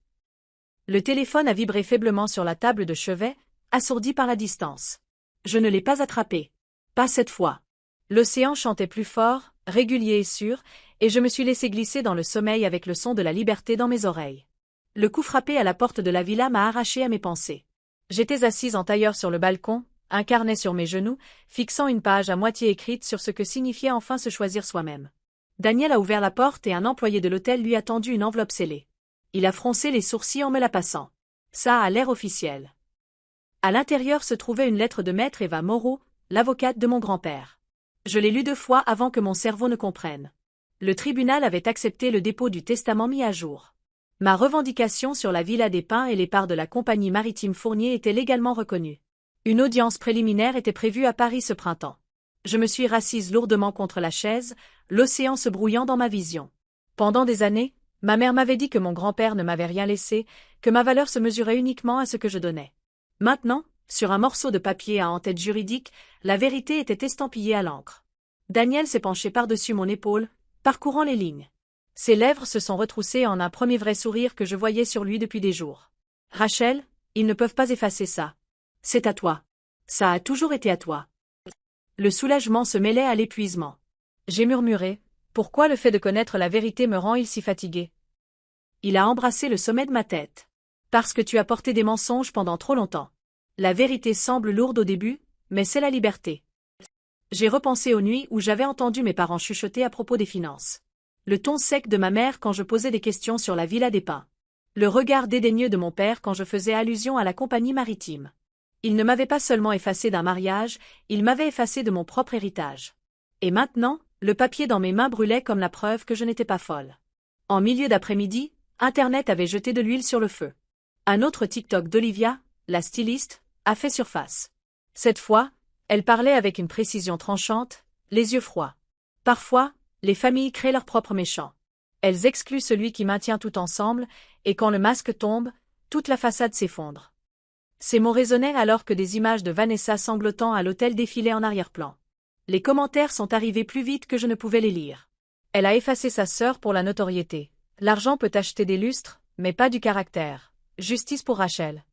A: Le téléphone a vibré faiblement sur la table de chevet, assourdi par la distance. Je ne l'ai pas attrapé. Pas cette fois. L'océan chantait plus fort, régulier et sûr, et je me suis laissé glisser dans le sommeil avec le son de la liberté dans mes oreilles. Le coup frappé à la porte de la villa m'a arraché à mes pensées. J'étais assise en tailleur sur le balcon, un carnet sur mes genoux, fixant une page à moitié écrite sur ce que signifiait enfin se choisir soi-même. Daniel a ouvert la porte et un employé de l'hôtel lui a tendu une enveloppe scellée. Il a froncé les sourcils en me la passant. Ça a l'air officiel. À l'intérieur se trouvait une lettre de maître Eva Moreau,
C: l'avocate de mon grand-père. Je l'ai lu 2 fois avant que mon cerveau ne comprenne. Le tribunal avait accepté le dépôt du testament mis à jour. Ma revendication sur la villa des Pins et les parts de la compagnie maritime Fournier était légalement reconnue. Une audience préliminaire était prévue à Paris ce printemps. Je me suis rassise lourdement contre la chaise, l'océan se brouillant dans ma vision. Pendant des années, ma mère m'avait dit que mon grand-père ne m'avait rien laissé, que ma valeur se mesurait uniquement à ce que je donnais. Maintenant, sur un morceau de papier à en-tête juridique, la vérité était estampillée à l'encre. Daniel s'est penché par-dessus mon épaule, parcourant les lignes. Ses lèvres se sont retroussées en un premier vrai sourire que je voyais sur lui depuis des jours. « Rachel, ils ne peuvent pas effacer ça. C'est à toi. Ça a toujours été à toi. » Le soulagement se mêlait à l'épuisement. J'ai murmuré, « Pourquoi le fait de connaître la vérité me rend-il si fatigué ?» Il a embrassé le sommet de ma tête. « Parce que tu as porté des mensonges pendant trop longtemps. La vérité semble lourde au début, mais c'est la liberté. » J'ai repensé aux nuits où j'avais entendu mes parents chuchoter à propos des finances. Le ton sec de ma mère quand je posais des questions sur la villa des Pins. Le regard dédaigneux de mon père quand je faisais allusion à la compagnie maritime. Il ne m'avait pas seulement effacé d'un mariage, il m'avait effacé de mon propre héritage. Et maintenant, le papier dans mes mains brûlait comme la preuve que je n'étais pas folle. En milieu d'après-midi, Internet avait jeté de l'huile sur le feu. Un autre TikTok d'Olivia, la styliste, a fait surface. Cette fois, elle parlait avec une précision tranchante, les yeux froids. Parfois, les familles créent leurs propres méchants. Elles excluent celui qui maintient tout ensemble, et quand le masque tombe, toute la façade s'effondre. Ces mots résonnaient alors que des images de Vanessa sanglotant à l'hôtel défilaient en arrière-plan. Les commentaires sont arrivés plus vite que je ne pouvais les lire. Elle a effacé sa sœur pour la notoriété. L'argent peut acheter des lustres, mais pas du caractère. Justice pour Rachel.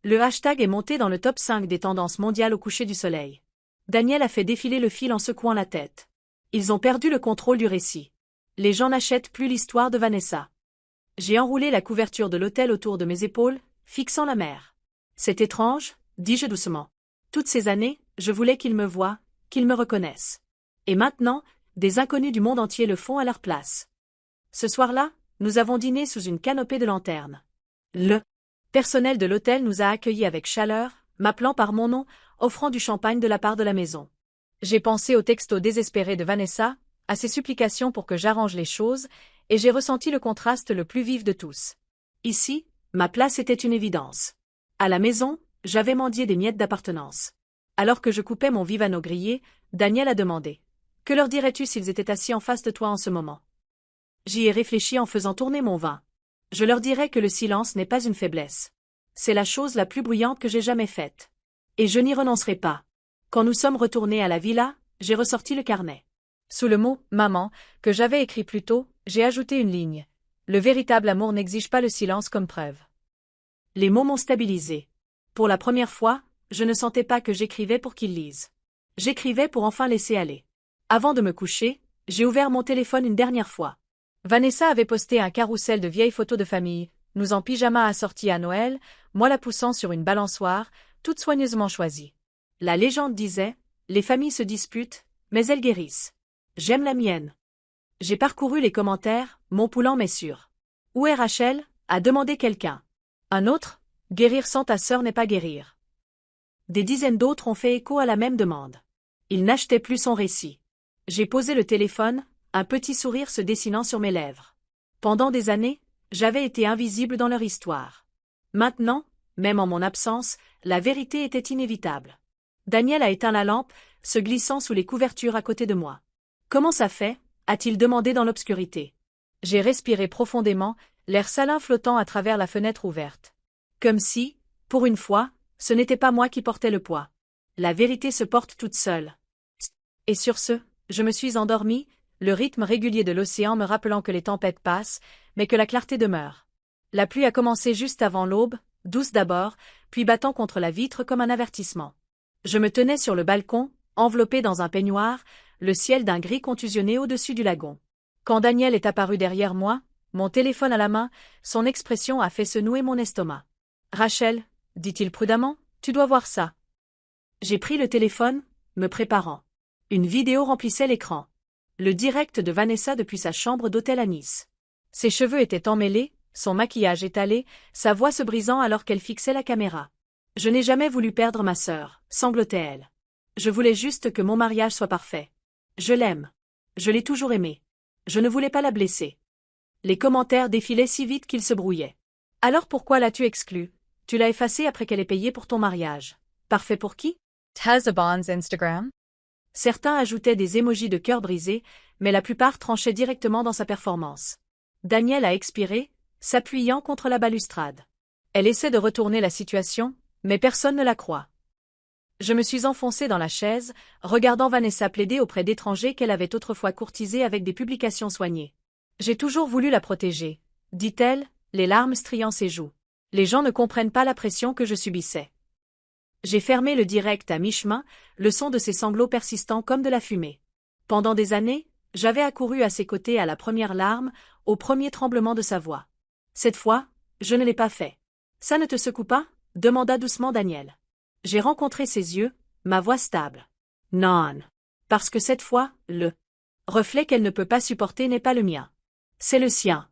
C: Le hashtag est monté dans le top 5 des tendances mondiales au coucher du soleil. Daniel a fait défiler le fil en secouant la tête. Ils ont perdu le contrôle du récit. Les gens n'achètent plus l'histoire de Vanessa. J'ai enroulé la couverture de l'hôtel autour de mes épaules, fixant la mer. C'est étrange, dis-je doucement. Toutes ces années, je voulais qu'ils me voient, qu'ils me reconnaissent. Et maintenant, des inconnus du monde entier le font à leur place. Ce soir-là, nous avons dîné sous une canopée de lanternes. Le personnel de l'hôtel nous a accueillis avec chaleur, m'appelant par mon nom, offrant du champagne de la part de la maison. J'ai pensé au texto désespéré de Vanessa, à ses supplications pour que j'arrange les choses, et j'ai ressenti le contraste le plus vif de tous. Ici, ma place était une évidence. À la maison, j'avais mendié des miettes d'appartenance. Alors que je coupais mon Vivano grillé, Daniel a demandé. « Que leur dirais-tu s'ils étaient assis en face de toi en ce moment ?» J'y ai réfléchi en faisant tourner mon vin. Je leur dirais que le silence n'est pas une faiblesse. C'est la chose la plus bruyante que j'ai jamais faite. Et je n'y renoncerai pas. Quand nous sommes retournés à la villa, j'ai ressorti le carnet. Sous le mot « maman » que j'avais écrit plus tôt, j'ai ajouté une ligne. Le véritable amour n'exige pas le silence comme preuve. Les mots m'ont stabilisé. Pour la première fois, je ne sentais pas que j'écrivais pour qu'ils lisent. J'écrivais pour enfin laisser aller. Avant de me coucher, j'ai ouvert mon téléphone une dernière fois. Vanessa avait posté un carrousel de vieilles photos de famille, nous en pyjama assortis à Noël, moi la poussant sur une balançoire, toute soigneusement choisie. La légende disait, les familles se disputent, mais elles guérissent. J'aime la mienne. J'ai parcouru les commentaires, mon poulant m'est sûr. Où est Rachel? A demandé quelqu'un. Un autre, guérir sans ta sœur n'est pas guérir. Des dizaines d'autres ont fait écho à la même demande. Ils n'achetaient plus son récit. J'ai posé le téléphone, un petit sourire se dessinant sur mes lèvres. Pendant des années, j'avais été invisible dans leur histoire. Maintenant, même en mon absence, la vérité était inévitable. Daniel a éteint la lampe, se glissant sous les couvertures à côté de moi. « Comment ça fait ?» a-t-il demandé dans l'obscurité. J'ai respiré profondément, l'air salin flottant à travers la fenêtre ouverte. Comme si, pour une fois, ce n'était pas moi qui portais le poids. La vérité se porte toute seule. Et sur ce, je me suis endormie, le rythme régulier de l'océan me rappelant que les tempêtes passent, mais que la clarté demeure. La pluie a commencé juste avant l'aube, douce d'abord, puis battant contre la vitre comme un avertissement. Je me tenais sur le balcon, enveloppé dans un peignoir, le ciel d'un gris contusionné au-dessus du lagon. Quand Daniel est apparu derrière moi, mon téléphone à la main, son expression a fait se nouer mon estomac. « Rachel, dit-il prudemment, tu dois voir ça. » J'ai pris le téléphone, me préparant. Une vidéo remplissait l'écran. Le direct de Vanessa depuis sa chambre d'hôtel à Nice. Ses cheveux étaient emmêlés, son maquillage étalé, sa voix se brisant alors qu'elle fixait la caméra. « Je n'ai jamais voulu perdre ma sœur, sanglotait-elle. Je voulais juste que mon mariage soit parfait. Je l'aime. Je l'ai toujours aimé. Je ne voulais pas la blesser. Les commentaires défilaient si vite qu'ils se brouillaient. Alors pourquoi l'as-tu exclue? Tu l'as effacée après qu'elle ait payé pour ton mariage. Parfait pour qui?
B: Tazabon's Instagram?
C: Certains ajoutaient des émojis de cœur brisé, mais la plupart tranchaient directement dans sa performance. Danielle a expiré, s'appuyant contre la balustrade. Elle essaie de retourner la situation, mais personne ne la croit. Je me suis enfoncée dans la chaise, regardant Vanessa plaider auprès d'étrangers qu'elle avait autrefois courtisés avec des publications soignées. J'ai toujours voulu la protéger, dit-elle, les larmes striant ses joues. Les gens ne comprennent pas la pression que je subissais. J'ai fermé le direct à mi-chemin, le son de ses sanglots persistant comme de la fumée. Pendant des années, j'avais accouru à ses côtés à la première larme, au premier tremblement de sa voix. Cette fois, je ne l'ai pas fait. Ça ne te secoue pas? Demanda doucement Daniel. J'ai rencontré ses yeux, ma voix stable. Non. Parce que cette fois, le reflet qu'elle ne peut pas supporter n'est pas le mien. C'est le sien.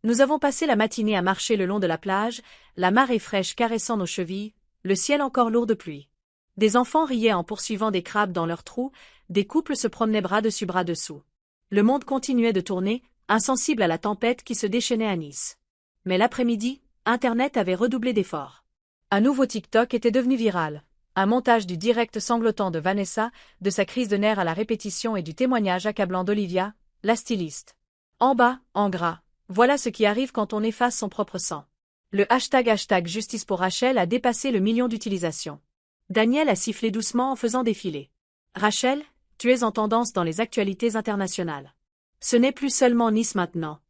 C: Nous avons passé la matinée à marcher le long de la plage, la marée fraîche caressant nos chevilles, le ciel encore lourd de pluie. Des enfants riaient en poursuivant des crabes dans leurs trous, des couples se promenaient bras dessus bras dessous. Le monde continuait de tourner, insensible à la tempête qui se déchaînait à Nice. Mais l'après-midi, Internet avait redoublé d'efforts. Un nouveau TikTok était devenu viral. Un montage du direct sanglotant de Vanessa, de sa crise de nerfs à la répétition et du témoignage accablant d'Olivia, la styliste. En bas, en gras, voilà ce qui arrive quand on efface son propre sang. Le hashtag Justice pour Rachel a dépassé le million d'utilisations. Daniel a sifflé doucement en faisant défiler. Rachel, tu es en tendance dans les actualités internationales. Ce n'est plus seulement Nice maintenant.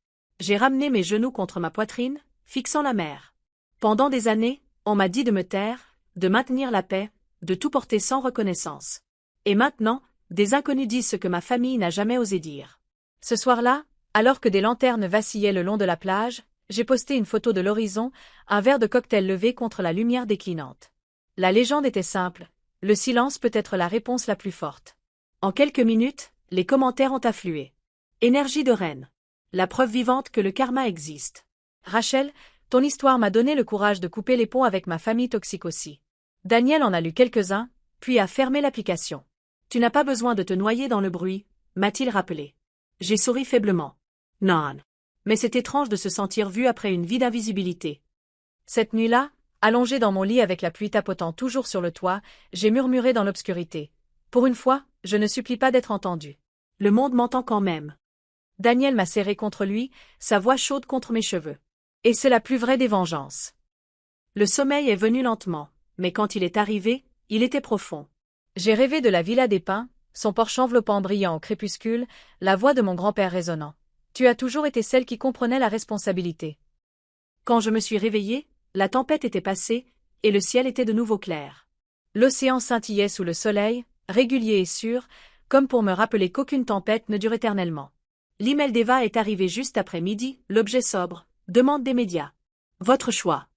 C: J'ai ramené mes genoux contre ma poitrine, fixant la mer. Pendant des années, on m'a dit de me taire, de maintenir la paix, de tout porter sans reconnaissance. Et maintenant, des inconnus disent ce que ma famille n'a jamais osé dire. Ce soir-là, alors que des lanternes vacillaient le long de la plage, j'ai posté une photo de l'horizon, un verre de cocktail levé contre la lumière déclinante. La légende était simple, le silence peut être la réponse la plus forte. En quelques minutes, les commentaires ont afflué. Énergie de reine. La preuve vivante que le karma existe. Rachel, ton histoire m'a donné le courage de couper les ponts avec ma famille toxique aussi. Daniel en a lu quelques-uns, puis a fermé l'application. Tu n'as pas besoin de te noyer dans le bruit, m'a-t-il rappelé. J'ai souri faiblement. Non. Mais c'est étrange de se sentir vu après une vie d'invisibilité. Cette nuit-là, allongée dans mon lit avec la pluie tapotant toujours sur le toit, j'ai murmuré dans l'obscurité. Pour une fois, je ne supplie pas d'être entendue. Le monde m'entend quand même. Daniel m'a serré contre lui, sa voix chaude contre mes cheveux. Et c'est la plus vraie des vengeances. Le sommeil est venu lentement, mais quand il est arrivé, il était profond. J'ai rêvé de la villa des Pins, son porche enveloppant brillant au crépuscule, la voix de mon grand-père résonnant. Tu as toujours été celle qui comprenait la responsabilité. Quand je me suis réveillée, la tempête était passée, et le ciel était de nouveau clair. L'océan scintillait sous le soleil, régulier et sûr, comme pour me rappeler qu'aucune tempête ne dure éternellement. L'email d'Eva est arrivé juste après midi, l'objet sobre, demande des médias. Votre choix.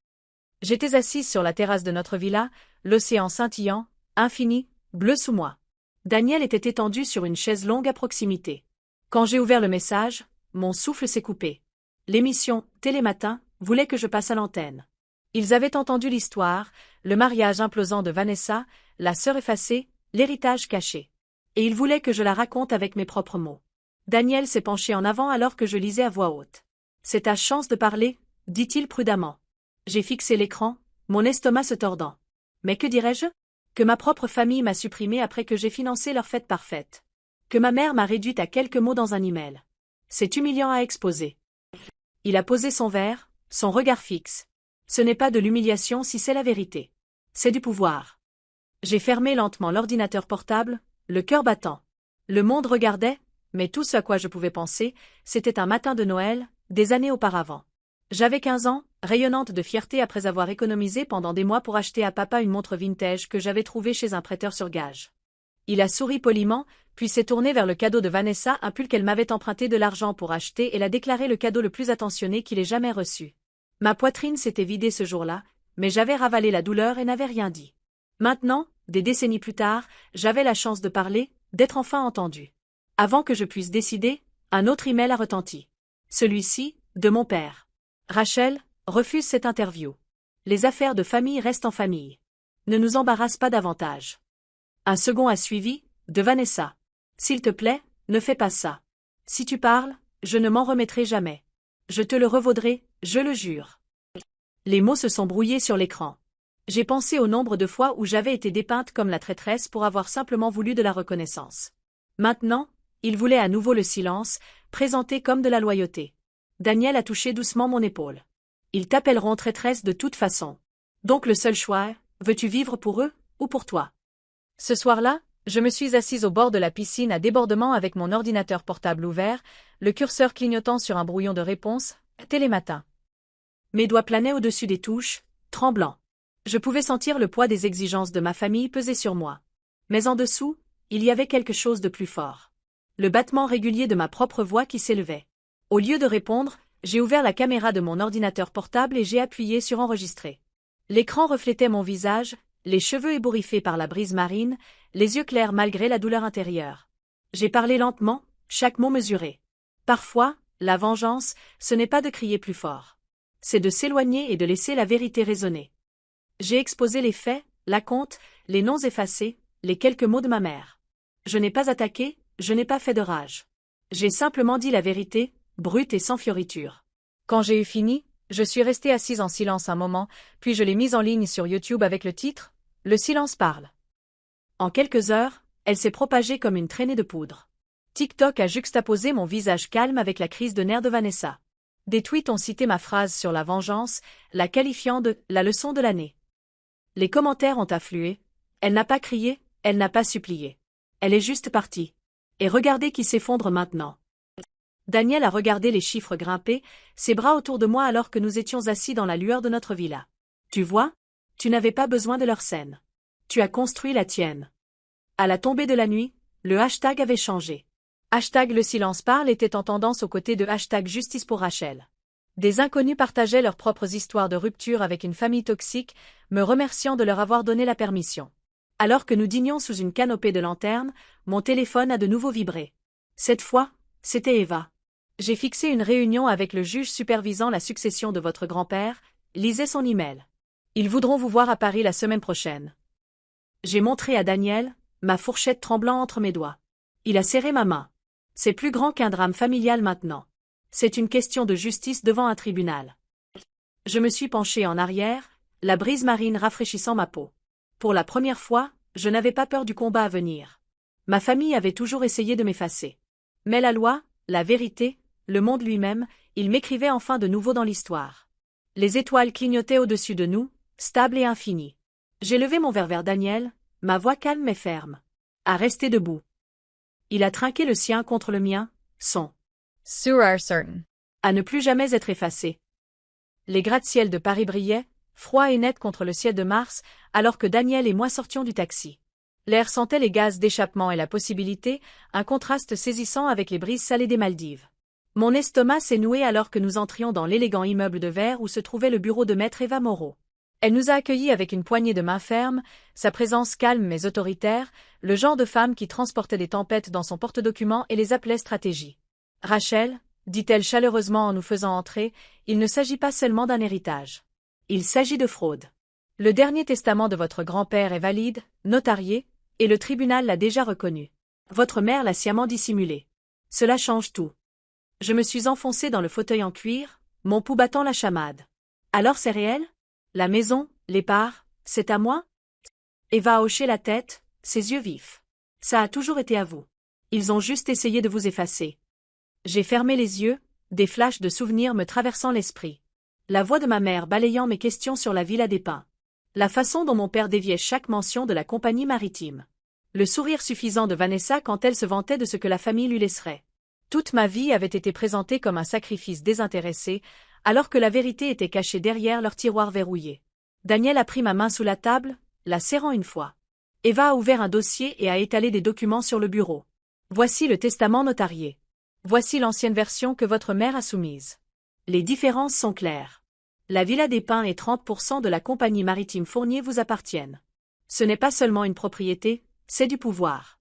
C: J'étais assise sur la terrasse de notre villa, l'océan scintillant, infini, bleu sous moi. Daniel était étendu sur une chaise longue à proximité. Quand j'ai ouvert le message, mon souffle s'est coupé. L'émission Télématin voulait que je passe à l'antenne. Ils avaient entendu l'histoire, le mariage implosant de Vanessa, la sœur effacée, l'héritage caché. Et ils voulaient que je la raconte avec mes propres mots. Daniel s'est penché en avant alors que je lisais à voix haute. C'est ta chance de parler, dit-il prudemment. J'ai fixé l'écran, mon estomac se tordant. Mais que dirais-je? Que ma propre famille m'a supprimé après que j'ai financé leur fête parfaite. Que ma mère m'a réduite à quelques mots dans un email. C'est humiliant à exposer. Il a posé son verre, son regard fixe. Ce n'est pas de l'humiliation si c'est la vérité. C'est du pouvoir. J'ai fermé lentement l'ordinateur portable, le cœur battant. Le monde regardait, mais tout ce à quoi je pouvais penser, c'était un matin de Noël, des années auparavant. J'avais 15 ans, rayonnante de fierté après avoir économisé pendant des mois pour acheter à papa une montre vintage que j'avais trouvée chez un prêteur sur gage. Il a souri poliment, puis s'est tourné vers le cadeau de Vanessa, un pull qu'elle m'avait emprunté de l'argent pour acheter et l'a déclaré le cadeau le plus attentionné qu'il ait jamais reçu. Ma poitrine s'était vidée ce jour-là, mais j'avais ravalé la douleur et n'avais rien dit. Maintenant, des décennies plus tard, j'avais la chance de parler, d'être enfin entendue. Avant que je puisse décider, un autre email a retenti. Celui-ci, de mon père. Rachel, refuse cette interview. Les affaires de famille restent en famille. Ne nous embarrasse pas davantage. Un second a suivi, de Vanessa. S'il te plaît, ne fais pas ça. Si tu parles, je ne m'en remettrai jamais. Je te le revaudrai, je le jure. Les mots se sont brouillés sur l'écran. J'ai pensé au nombre de fois où j'avais été dépeinte comme la traîtresse pour avoir simplement voulu de la reconnaissance. Maintenant, il voulait à nouveau le silence, présenté comme de la loyauté. Daniel a touché doucement mon épaule. Ils t'appelleront traîtresse de toute façon. Donc le seul choix, veux-tu vivre pour eux, ou pour toi?
A: Ce soir-là, je me suis assise au bord de la piscine à débordement avec mon ordinateur portable ouvert, le curseur clignotant sur un brouillon de réponse, Télématin.
C: Mes doigts planaient au-dessus des touches, tremblants. Je pouvais sentir le poids des exigences de ma famille peser sur moi. Mais en dessous, il y avait quelque chose de plus fort. Le battement régulier de ma propre voix qui s'élevait. Au lieu de répondre, j'ai ouvert la caméra de mon ordinateur portable et j'ai appuyé sur enregistrer. L'écran reflétait mon visage, les cheveux ébouriffés par la brise marine, les yeux clairs malgré la douleur intérieure. J'ai parlé lentement, chaque mot mesuré. Parfois, la vengeance, ce n'est pas de crier plus fort. C'est de s'éloigner et de laisser la vérité résonner. J'ai exposé les faits, la compte, les noms effacés, les quelques mots de ma mère. Je n'ai pas attaqué, je n'ai pas fait de rage. J'ai simplement dit la vérité, brute et sans fioriture.
A: Quand j'ai eu fini, je suis restée assise en silence un moment, puis je l'ai mise en ligne sur YouTube avec le titre « Le silence parle ».
C: En quelques heures, elle s'est propagée comme une traînée de poudre. TikTok a juxtaposé mon visage calme avec la crise de nerfs de Vanessa. Des tweets ont cité ma phrase sur la vengeance, la qualifiant de « la leçon de l'année ». Les commentaires ont afflué. Elle n'a pas crié, elle n'a pas supplié. Elle est juste partie. Et regardez qui s'effondre maintenant. Daniel a regardé les chiffres grimper, ses bras autour de moi alors que nous étions assis dans la lueur de notre villa. Tu vois? Tu n'avais pas besoin de leur scène. Tu as construit la tienne. À la tombée de la nuit, le hashtag avait changé.
A: Hashtag le silence parle était en tendance aux côtés de hashtag justice pour Rachel. Des inconnus partageaient leurs propres histoires de rupture avec une famille toxique, me remerciant de leur avoir donné la permission. Alors que nous dînions sous une canopée de lanterne, mon téléphone a de nouveau vibré. Cette fois, c'était Eva. J'ai fixé une réunion avec le juge supervisant la succession de votre grand-père, lisez son email. Ils voudront vous voir à Paris la semaine prochaine. J'ai montré à Daniel, ma fourchette tremblant entre mes doigts. Il a serré ma main. C'est plus grand qu'un drame familial maintenant. C'est une question de justice devant un tribunal. Je me suis penchée en arrière, la brise marine rafraîchissant ma peau. Pour la première fois, je n'avais pas peur du combat à venir. Ma famille avait toujours essayé de m'effacer. Mais la loi, la vérité, le monde lui-même, il m'écrivait enfin de nouveau dans l'histoire. Les étoiles clignotaient au-dessus de nous, stables et infinies. J'ai levé mon verre vers Daniel, ma voix calme mais ferme. À rester debout. Il a trinqué le sien contre le mien, son.
B: Surar certain.
C: À ne plus jamais être effacé. Les gratte-ciel de Paris brillaient, froids et nets contre le ciel de Mars, alors que Daniel et moi sortions du taxi. L'air sentait les gaz d'échappement et la possibilité, un contraste saisissant avec les brises salées des Maldives. Mon estomac s'est noué alors que nous entrions dans l'élégant immeuble de verre où se trouvait le bureau de maître Eva Moreau. Elle nous a accueillis avec une poignée de main ferme, sa présence calme mais autoritaire, le genre de femme qui transportait des tempêtes dans son porte-documents et les appelait stratégie. Rachel, dit-elle chaleureusement en nous faisant entrer, il ne s'agit pas seulement d'un héritage. Il s'agit de fraude. Le dernier testament de votre grand-père est valide, notarié, et le tribunal l'a déjà reconnu. Votre mère l'a sciemment dissimulé. Cela change tout. Je me suis enfoncée dans le fauteuil en cuir, mon pouls battant la chamade. Alors c'est réel? La maison, les parts, c'est à moi? Eva a hoché la tête, ses yeux vifs. Ça a toujours été à vous. Ils ont juste essayé de vous effacer. J'ai fermé les yeux, des flashs de souvenirs me traversant l'esprit. La voix de ma mère balayant mes questions sur la villa des Pins. La façon dont mon père déviait chaque mention de la compagnie maritime. Le sourire suffisant de Vanessa quand elle se vantait de ce que la famille lui laisserait. Toute ma vie avait été présentée comme un sacrifice désintéressé, alors que la vérité était cachée derrière leur tiroir verrouillé. Daniel a pris ma main sous la table, la serrant une fois. Eva a ouvert un dossier et a étalé des documents sur le bureau. Voici le testament notarié. Voici l'ancienne version que votre mère a soumise. Les différences sont claires. La Villa des Pins et 30% de la compagnie maritime Fournier vous appartiennent. Ce n'est pas seulement une propriété, c'est du pouvoir.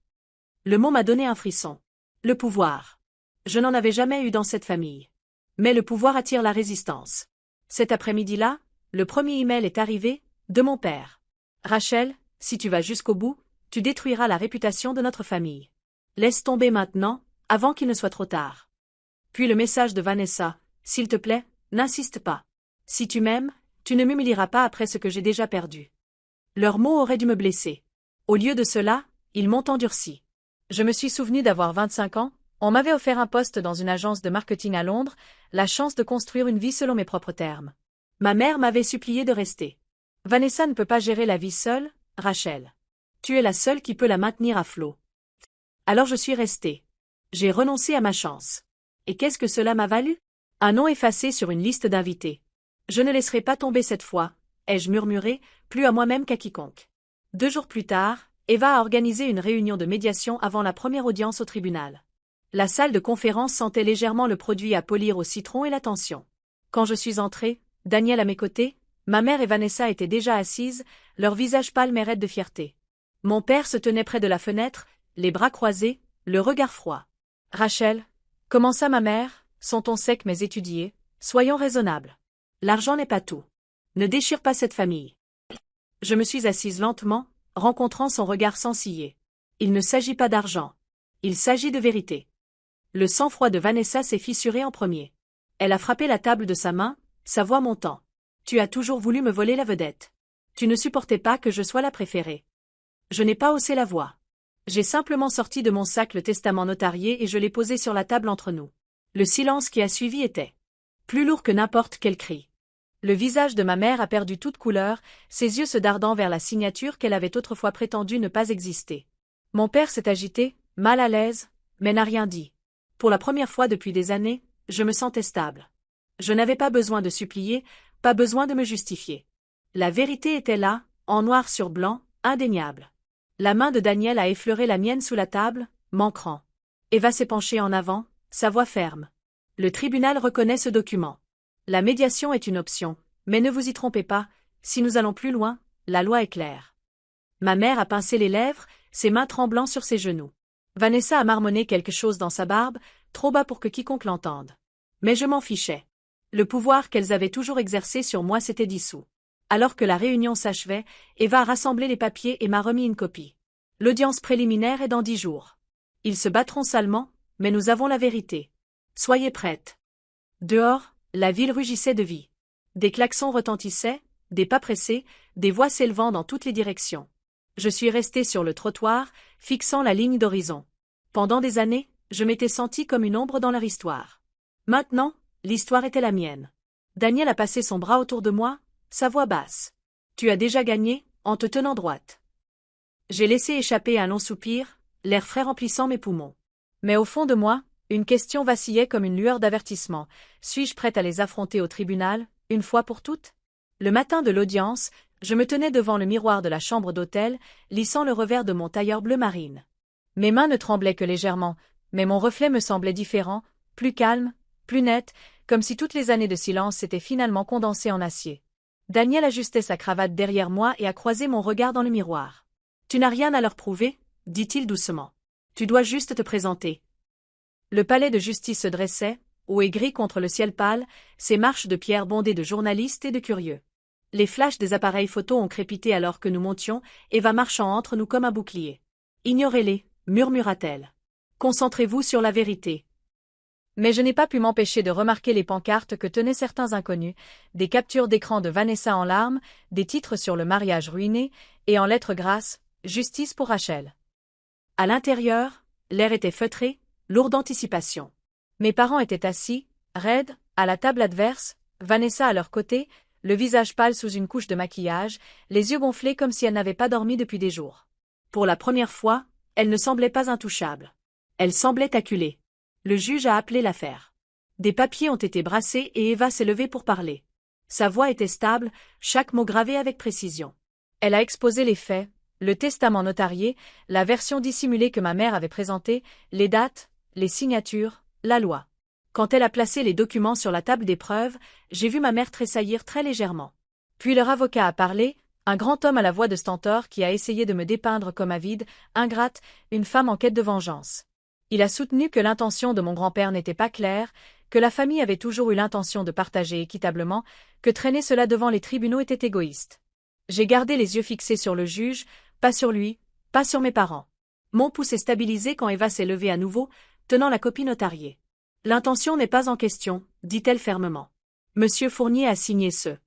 C: Le mot m'a donné un frisson. Le pouvoir. Je n'en avais jamais eu dans cette famille. Mais le pouvoir attire la résistance. Cet après-midi-là, le premier email est arrivé, de mon père. Rachel, si tu vas jusqu'au bout, Tu détruiras la réputation de notre famille. Laisse tomber maintenant, avant qu'il ne soit trop tard. Puis le message de Vanessa, s'il te plaît, n'insiste pas. Si tu m'aimes, tu ne m'humilieras pas après ce que j'ai déjà perdu. Leurs mots auraient dû me blesser. Au lieu de cela, ils m'ont endurci.
A: Je me suis souvenu d'avoir 25 ans, on m'avait offert un poste dans une agence de marketing à Londres, la chance de construire une vie selon mes propres termes.
C: Ma mère m'avait supplié de rester.
A: Vanessa ne peut pas gérer la vie seule, Rachel.
C: Tu es la seule qui peut la maintenir à flot. Alors je suis restée. J'ai renoncé à ma chance. Et qu'est-ce que cela m'a valu? Un nom effacé sur une liste d'invités. Je ne laisserai pas tomber cette fois, ai-je murmuré, plus à moi-même qu'à quiconque. 2 jours plus tard, Eva a organisé une réunion de médiation avant la première audience au tribunal. La salle de conférence sentait légèrement le produit à polir au citron et l'attention. Quand je suis entrée, Daniel à mes côtés, ma mère et Vanessa étaient déjà assises, leurs visages pâles mais raides de fierté. Mon père se tenait près de la fenêtre, les bras croisés, le regard froid.
A: « Rachel, commença ma mère, son ton sec mais étudié, soyons raisonnables.
C: L'argent n'est pas tout. Ne déchire pas cette famille. » Je me suis assise lentement, rencontrant son regard sans ciller. Il ne s'agit pas d'argent. Il s'agit de vérité. Le sang-froid de Vanessa s'est fissuré en premier. Elle a frappé la table de sa main, sa voix montant. Tu as toujours voulu me voler la vedette. Tu ne supportais pas que je sois la préférée. Je n'ai pas haussé la voix. J'ai simplement sorti de mon sac le testament notarié et je l'ai posé sur la table entre nous. Le silence qui a suivi était plus lourd que n'importe quel cri.
A: Le visage de ma mère a perdu toute couleur, ses yeux se dardant vers la signature qu'elle avait autrefois prétendu ne pas exister. Mon père s'est agité, mal à l'aise, mais n'a rien dit. Pour la première fois depuis des années, je me sentais stable. Je n'avais pas besoin de supplier, pas besoin de me justifier. La vérité était là, en noir sur blanc, indéniable. La main de Daniel a effleuré la mienne sous la table, m'ancrant. Eva s'est penchée en avant, sa voix ferme. Le tribunal reconnaît ce document. La médiation est une option, mais ne vous y trompez pas, si nous allons plus loin, la loi est claire. Ma mère a pincé les lèvres, ses mains tremblant sur ses genoux. Vanessa a marmonné quelque chose dans sa barbe, trop bas pour que quiconque l'entende. Mais je m'en fichais. Le pouvoir qu'elles avaient toujours exercé sur moi s'était dissous. Alors que la réunion s'achevait, Eva a rassemblé les papiers et m'a remis une copie. L'audience préliminaire est dans 10 jours. Ils se battront salement, mais nous avons la vérité. Soyez prêtes. Dehors, la ville rugissait de vie. Des klaxons retentissaient, des pas pressés, des voix s'élevant dans toutes les directions. Je suis restée sur le trottoir, fixant la ligne d'horizon. Pendant des années, je m'étais sentie comme une ombre dans leur histoire. Maintenant, l'histoire était la mienne. Daniel a passé son bras autour de moi, sa voix basse. Tu as déjà gagné, en te tenant droite. J'ai laissé échapper un long soupir, l'air frais remplissant mes poumons. Mais au fond de moi, une question vacillait comme une lueur d'avertissement. Suis-je prête à les affronter au tribunal, une fois pour toutes? Le matin de l'audience, je me tenais devant le miroir de la chambre d'hôtel, lissant le revers de mon tailleur bleu marine. Mes mains ne tremblaient que légèrement, mais mon reflet me semblait différent, plus calme, plus net, comme si toutes les années de silence s'étaient finalement condensées en acier. Daniel ajustait sa cravate derrière moi et a croisé mon regard dans le miroir. « Tu n'as rien à leur prouver, » dit-il doucement. « Tu dois juste te présenter. » Le palais de justice se dressait, haut et gris contre le ciel pâle, ses marches de pierre bondées de journalistes et de curieux. Les flashs des appareils photo ont crépité alors que nous montions, Eva marchant entre nous comme un bouclier. « Ignorez-les, » murmura-t-elle. « Concentrez-vous sur la vérité. » Mais je n'ai pas pu m'empêcher de remarquer les pancartes que tenaient certains inconnus, des captures d'écran de Vanessa en larmes, des titres sur le mariage ruiné, et en lettres grasses, « Justice pour Rachel ». À l'intérieur, l'air était feutré, lourd d'anticipation. Mes parents étaient assis, raides, à la table adverse, Vanessa à leur côté, le visage pâle sous une couche de maquillage, les yeux gonflés comme si elle n'avait pas dormi depuis des jours. Pour la première fois, elle ne semblait pas intouchable. Elle semblait acculée. Le juge a appelé l'affaire. Des papiers ont été brassés et Eva s'est levée pour parler. Sa voix était stable, chaque mot gravé avec précision. Elle a exposé les faits, le testament notarié, la version dissimulée que ma mère avait présentée, les dates, les signatures, la loi. Quand elle a placé les documents sur la table d'épreuve, j'ai vu ma mère tressaillir très légèrement. Puis leur avocat a parlé, un grand homme à la voix de stentor qui a essayé de me dépeindre comme avide, ingrate, une femme en quête de vengeance. Il a soutenu que l'intention de mon grand-père n'était pas claire, que la famille avait toujours eu l'intention de partager équitablement, que traîner cela devant les tribunaux était égoïste. J'ai gardé les yeux fixés sur le juge, pas sur lui,
C: Pas sur mes parents. Mon pouce est stabilisé quand Eva s'est levée à nouveau, tenant la copie notariée. L'intention n'est pas en question, dit-elle fermement. Monsieur Fournier a signé ce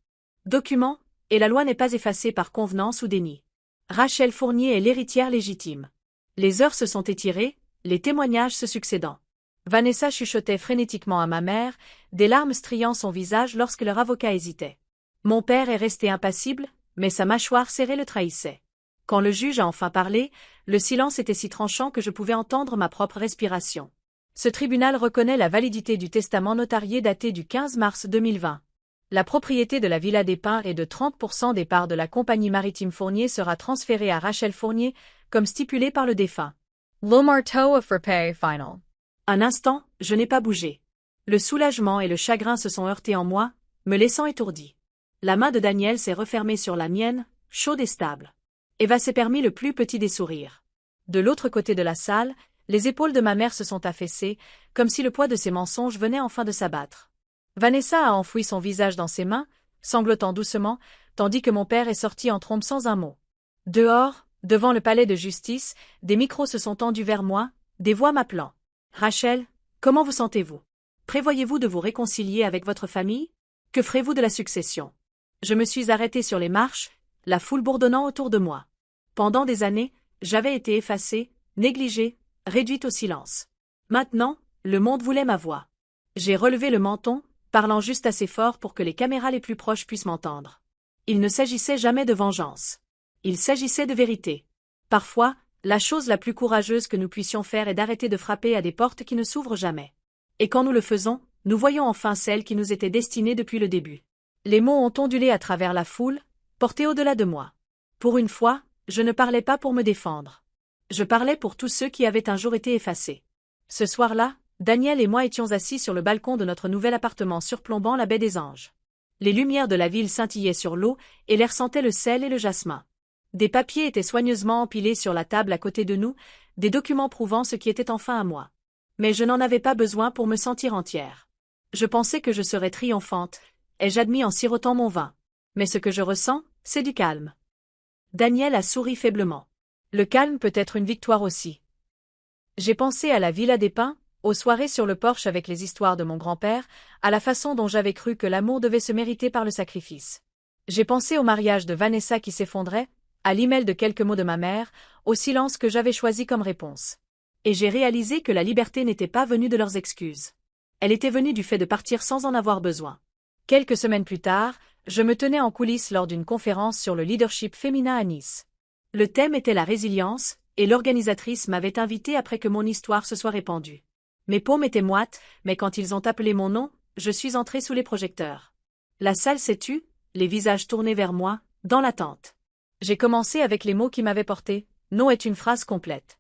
C: document, et la loi n'est pas effacée par convenance ou déni. Rachel Fournier est l'héritière légitime. Les heures se sont étirées, les témoignages se succédant. Vanessa chuchotait frénétiquement à ma mère, des larmes striant son visage lorsque leur avocat hésitait. Mon père est resté impassible, mais sa mâchoire serrée le trahissait. Quand le juge a enfin parlé, le silence était si tranchant que je pouvais entendre ma propre respiration. Ce tribunal reconnaît la validité du testament notarié daté du 15 mars 2020. La propriété de la Villa des Pins et de 30% des parts de la compagnie maritime Fournier sera transférée à Rachel Fournier, comme stipulé par le défunt.
B: Le marteau a frappé final.
C: Un instant, je n'ai pas bougé. Le soulagement et le chagrin se sont heurtés en moi, me laissant étourdi. La main de Daniel s'est refermée sur la mienne, chaude et stable. Eva s'est permis le plus petit des sourires. De l'autre côté de la salle, les épaules de ma mère se sont affaissées, comme si le poids de ses mensonges venait enfin de s'abattre. Vanessa a enfoui son visage dans ses mains, sanglotant doucement, tandis que mon père est sorti en trombe sans un mot. Dehors, devant le palais de justice, des micros se sont tendus vers moi, des voix m'appelant. « Rachel, comment vous sentez-vous? Prévoyez-vous de vous réconcilier avec votre famille? Que ferez-vous de la succession ?» Je me suis arrêtée sur les marches, la foule bourdonnant autour de moi. Pendant des années, j'avais été effacée, négligée, réduite au silence. Maintenant, le monde voulait ma voix. J'ai relevé le menton, parlant juste assez fort pour que les caméras les plus proches puissent m'entendre. Il ne s'agissait jamais de vengeance. Il s'agissait de vérité. Parfois, la chose la plus courageuse que nous puissions faire est d'arrêter de frapper à des portes qui ne s'ouvrent jamais. Et quand nous le faisons, nous voyons enfin celles qui nous étaient destinées depuis le début. Les mots ont ondulé à travers la foule, portés au-delà de moi. Pour une fois, je ne parlais pas pour me défendre. Je parlais pour tous ceux qui avaient un jour été effacés. Ce soir-là, Daniel et moi étions assis sur le balcon de notre nouvel appartement surplombant la baie des Anges. Les lumières de la ville scintillaient sur l'eau et l'air sentait le sel et le jasmin. Des papiers étaient soigneusement empilés sur la table à côté de nous, des documents prouvant ce qui était enfin à moi. Mais je n'en avais pas besoin pour me sentir entière. Je pensais que je serais triomphante, ai-je admis en sirotant mon vin. Mais ce que je ressens, c'est du calme. Daniel a souri faiblement. Le calme peut être une victoire aussi. J'ai pensé à la Villa des Pins, aux soirées sur le porche avec les histoires de mon grand-père, à la façon dont j'avais cru que l'amour devait se mériter par le sacrifice. J'ai pensé au mariage de Vanessa qui s'effondrait, à l'email de quelques mots de ma mère, au silence que j'avais choisi comme réponse. Et j'ai réalisé que la liberté n'était pas venue de leurs excuses. Elle était venue du fait de partir sans en avoir besoin. Quelques semaines plus tard, je me tenais en coulisses lors d'une conférence sur le leadership féminin à Nice. Le thème était la résilience, et l'organisatrice m'avait invité après que mon histoire se soit répandue. Mes paumes étaient moites, mais quand ils ont appelé mon nom, je suis entrée sous les projecteurs. La salle s'est tue, les visages tournés vers moi, dans l'attente. J'ai commencé avec les mots qui m'avaient porté, non est une phrase complète.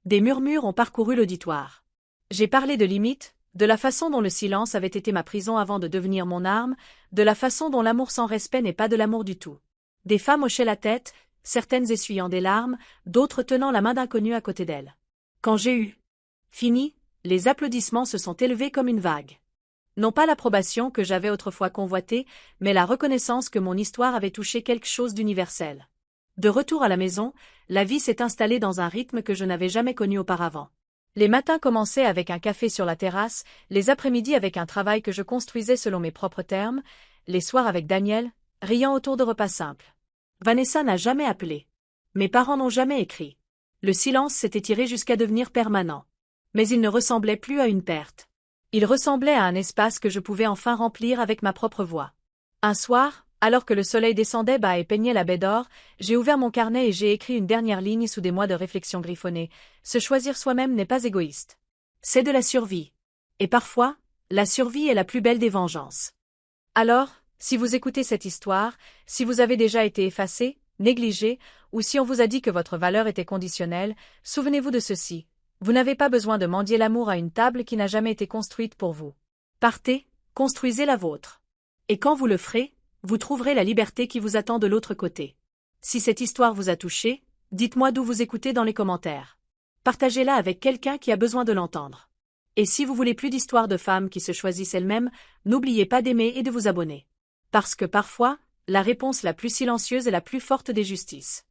C: Des murmures ont parcouru l'auditoire. J'ai parlé de limites, de la façon dont le silence avait été ma prison avant de devenir mon arme, de la façon dont l'amour sans respect n'est pas de l'amour du tout. Des femmes hochaient la tête, certaines essuyant des larmes, d'autres tenant la main d'inconnu à côté d'elles. Quand j'ai eu fini, les applaudissements se sont élevés comme une vague. Non pas l'approbation que j'avais autrefois convoitée, mais la reconnaissance que mon histoire avait touché quelque chose d'universel. De retour à la maison, la vie s'est installée dans un rythme que je n'avais jamais connu auparavant. Les matins commençaient avec un café sur la terrasse, les après-midi avec un travail que je construisais selon mes propres termes, les soirs avec Daniel, riant autour de repas simples. Vanessa n'a jamais appelé. Mes parents n'ont jamais écrit. Le silence s'est étiré jusqu'à devenir permanent. Mais il ne ressemblait plus à une perte. Il ressemblait à un espace que je pouvais enfin remplir avec ma propre voix. Un soir, alors que le soleil descendait bas et peignait la baie d'or, j'ai ouvert mon carnet et j'ai écrit une dernière ligne sous des mois de réflexion griffonnée. Se choisir soi-même n'est pas égoïste. C'est de la survie. Et parfois, la survie est la plus belle des vengeances. Alors, si vous écoutez cette histoire, si vous avez déjà été effacé, négligé, ou si on vous a dit que votre valeur était conditionnelle, souvenez-vous de ceci. Vous n'avez pas besoin de mendier l'amour à une table qui n'a jamais été construite pour vous. Partez, construisez la vôtre. Et quand vous le ferez, vous trouverez la liberté qui vous attend de l'autre côté. Si cette histoire vous a touché, dites-moi d'où vous écoutez dans les commentaires. Partagez-la avec quelqu'un qui a besoin de l'entendre. Et si vous voulez plus d'histoires de femmes qui se choisissent elles-mêmes, n'oubliez pas d'aimer et de vous abonner. Parce que parfois, la réponse la plus silencieuse est la plus forte des justices.